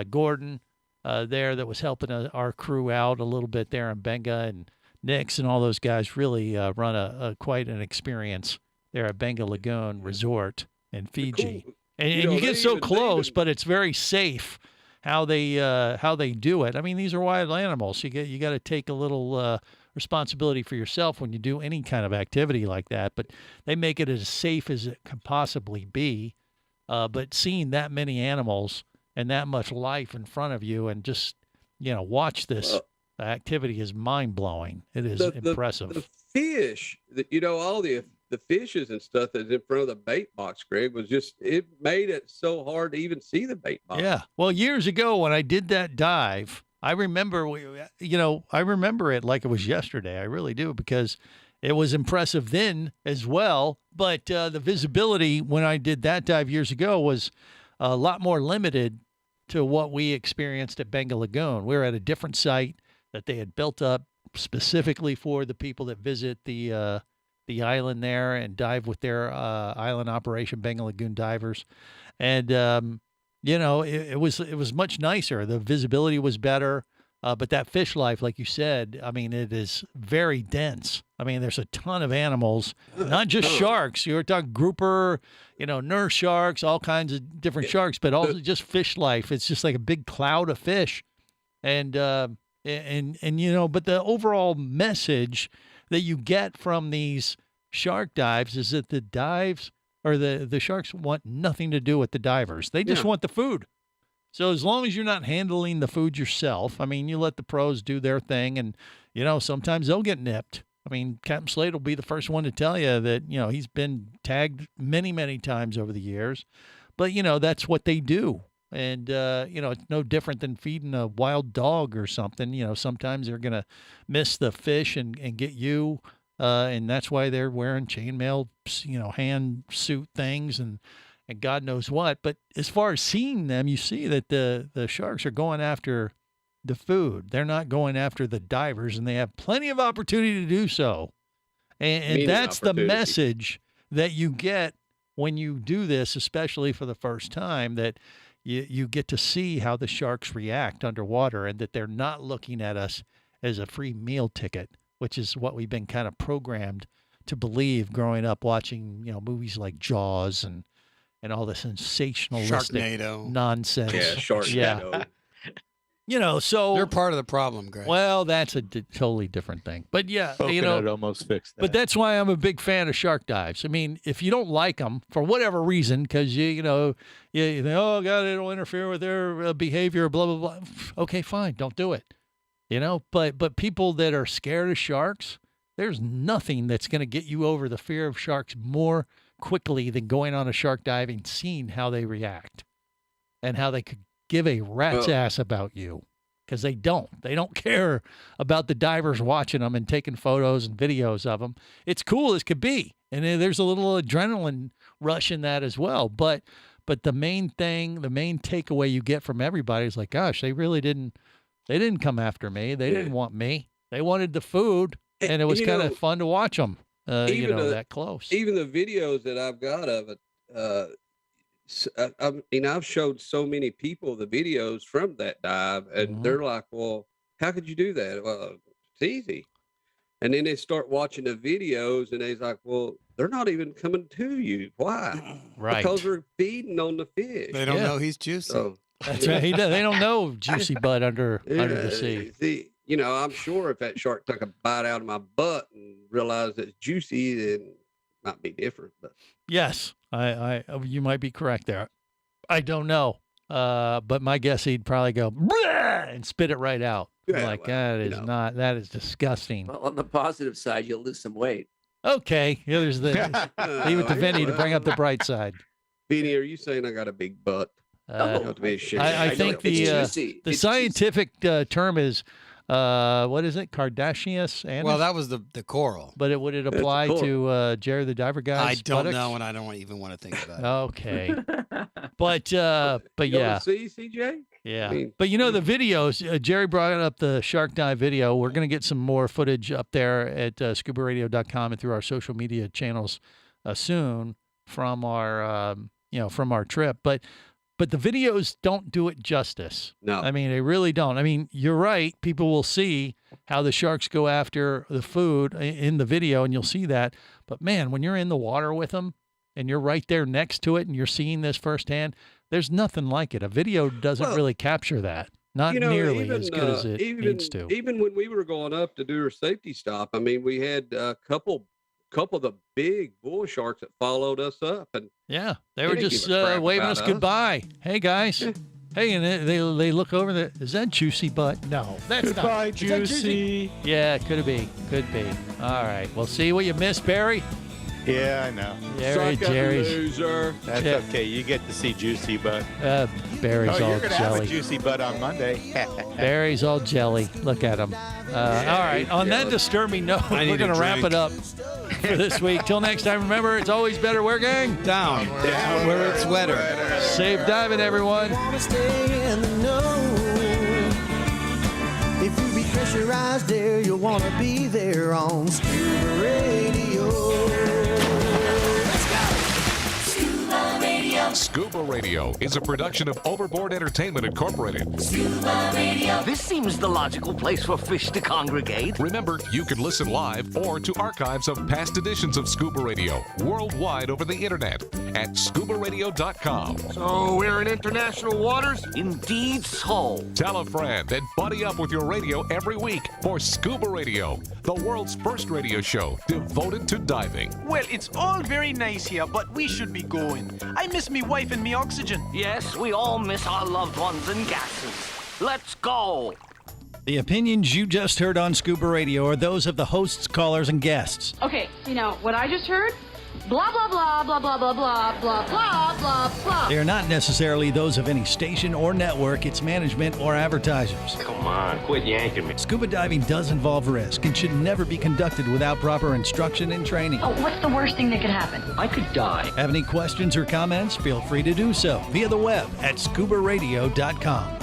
Gordon there that was helping our crew out a little bit there in Benga, and Nix and all those guys really run a quite an experience there at Benga Lagoon Resort in Fiji. Cool. And you get so close, but it's very safe how they do it. I mean, these are wild animals. You got to take a little responsibility for yourself when you do any kind of activity like that. But they make it as safe as it can possibly be. But seeing that many animals and that much life in front of you, and just watch this activity is mind blowing. It is impressive. The fish that all the fishes and stuff that's in front of the bait box, Greg, it made it so hard to even see the bait box. Yeah. Well, years ago when I did that dive, I remember I remember it like it was yesterday. I really do, because it was impressive then as well. But the visibility when I did that dive years ago was a lot more limited to what we experienced at Benga Lagoon. We were at a different site that they had built up specifically for the people that visit the island there and dive with their island operation, Benga Lagoon Divers. And, it was much nicer. The visibility was better. But that fish life, like you said, I mean, it is very dense. I mean, there's a ton of animals, not just sharks. You're talking grouper, nurse sharks, all kinds of different sharks, but also just fish life. It's just like a big cloud of fish. And but the overall message that you get from these shark dives is that the dives or the sharks want nothing to do with the divers. They just want the food. So as long as you're not handling the food yourself, I mean, you let the pros do their thing, and, sometimes they'll get nipped. I mean, Captain Slade will be the first one to tell you that, he's been tagged many, many times over the years, but, that's what they do. And, it's no different than feeding a wild dog or something. Sometimes they're going to miss the fish and get you. And that's why they're wearing chainmail, hand suit things and God knows what. But as far as seeing them, you see that the sharks are going after the food. They're not going after the divers, and they have plenty of opportunity to do so. And that's the message that you get when you do this, especially for the first time, that you get to see how the sharks react underwater, and that they're not looking at us as a free meal ticket, which is what we've been kind of programmed to believe growing up watching, movies like Jaws and all the sensationalistic Sharknado nonsense. Yeah, Sharknado. Yeah. So they're part of the problem, Greg. Well, that's a totally different thing. But yeah, Coconut almost fixed that. But that's why I'm a big fan of shark dives. I mean, if you don't like them for whatever reason, because you think, oh God, it'll interfere with their behavior, blah blah blah. Okay, fine, don't do it. But people that are scared of sharks, there's nothing that's going to get you over the fear of sharks more quickly than going on a shark dive and seeing how they react and how they could give a rat's ass about you, because they don't care about the divers watching them and taking photos and videos of them. It's cool as could be, and there's a little adrenaline rush in that as well. But the main takeaway you get from everybody is like, gosh, they didn't come after me. They didn't want me. They wanted the food, and it was kind of fun to watch them. That close. Even the videos that I've got of it, I've showed so many people the videos from that dive, and they're like, well, how could you do that? Well, it's easy. And then they start watching the videos, and they're like, well, they're not even coming to you. Why? Right. Because they're feeding on the fish. They don't know he's juicy. So, that's right. They don't know juicy butt under the sea. I'm sure if that shark took a bite out of my butt and realized it's juicy, then it might be different. But yes, I you might be correct there. I don't know, but my guess he'd probably go and spit it right out. Yeah, that is disgusting. Well, on the positive side, you'll lose some weight. Okay, there's the leave it to Vinny to bring up the bright side. Vinny, are you saying I got a big butt? I think the scientific term is what is it? Kardashian? Well, that was the coral. But would it apply to Jerry the Diver guy's I don't buttocks? know, and I don't even want to think about it. Okay. But yeah. See, CJ? Yeah. I mean, but you know, the videos, Jerry brought up the shark dive video. We're going to get some more footage up there at ScubaRadio.com and through our social media channels soon from our, from our trip. But the videos don't do it justice. No. I mean, they really don't. I mean, you're right. People will see how the sharks go after the food in the video, and you'll see that. But, man, when you're in the water with them and you're right there next to it and you're seeing this firsthand, there's nothing like it. A video doesn't really capture that. Not nearly as good as it needs to. Even when we were going up to do our safety stop, I mean, we had a couple of the big bull sharks that followed us up, and yeah, they were just waving us goodbye. Hey guys, hey, and they look over there. Is that Juicy Butt? No, that's Goodbye, not. Juicy. Yeah, could be. All right, well, see what you missed, Barry. Yeah, I know. Jerry's loser. That's okay. You get to see Juicy Butt. Barry's all you're gonna have a jelly. Juicy Butt on Monday. Barry's all jelly. Look at him. All right. On that disturbing note, we're going to wrap it up for this week. Till next time, remember, it's always better where, gang? Down where it's wetter. Safe diving, everyone. Stay in the know. If you be pressurized there, you'll want to be there on Scuba Radio. Scuba Radio is a production of Overboard Entertainment Incorporated. Scuba Radio. This seems the logical place for fish to congregate. Remember, you can listen live or to archives of past editions of Scuba Radio worldwide over the internet at ScubaRadio.com. So we're in international waters? Indeed so. Tell a friend and buddy up with your radio every week for Scuba Radio, the world's first radio show devoted to diving. Well, it's all very nice here, but we should be going. I miss me wife and me oxygen. Yes, we all miss our loved ones and gases. Let's go. The opinions you just heard on Scuba Radio are those of the hosts, callers, and guests. Okay, what I just heard? Blah, blah, blah, blah, blah, blah, blah, blah, blah, blah, blah. They are not necessarily those of any station or network, its management, or advertisers. Come on, quit yanking me. Scuba diving does involve risk and should never be conducted without proper instruction and training. Oh, what's the worst thing that could happen? I could die. Have any questions or comments? Feel free to do so via the web at ScubaRadio.com.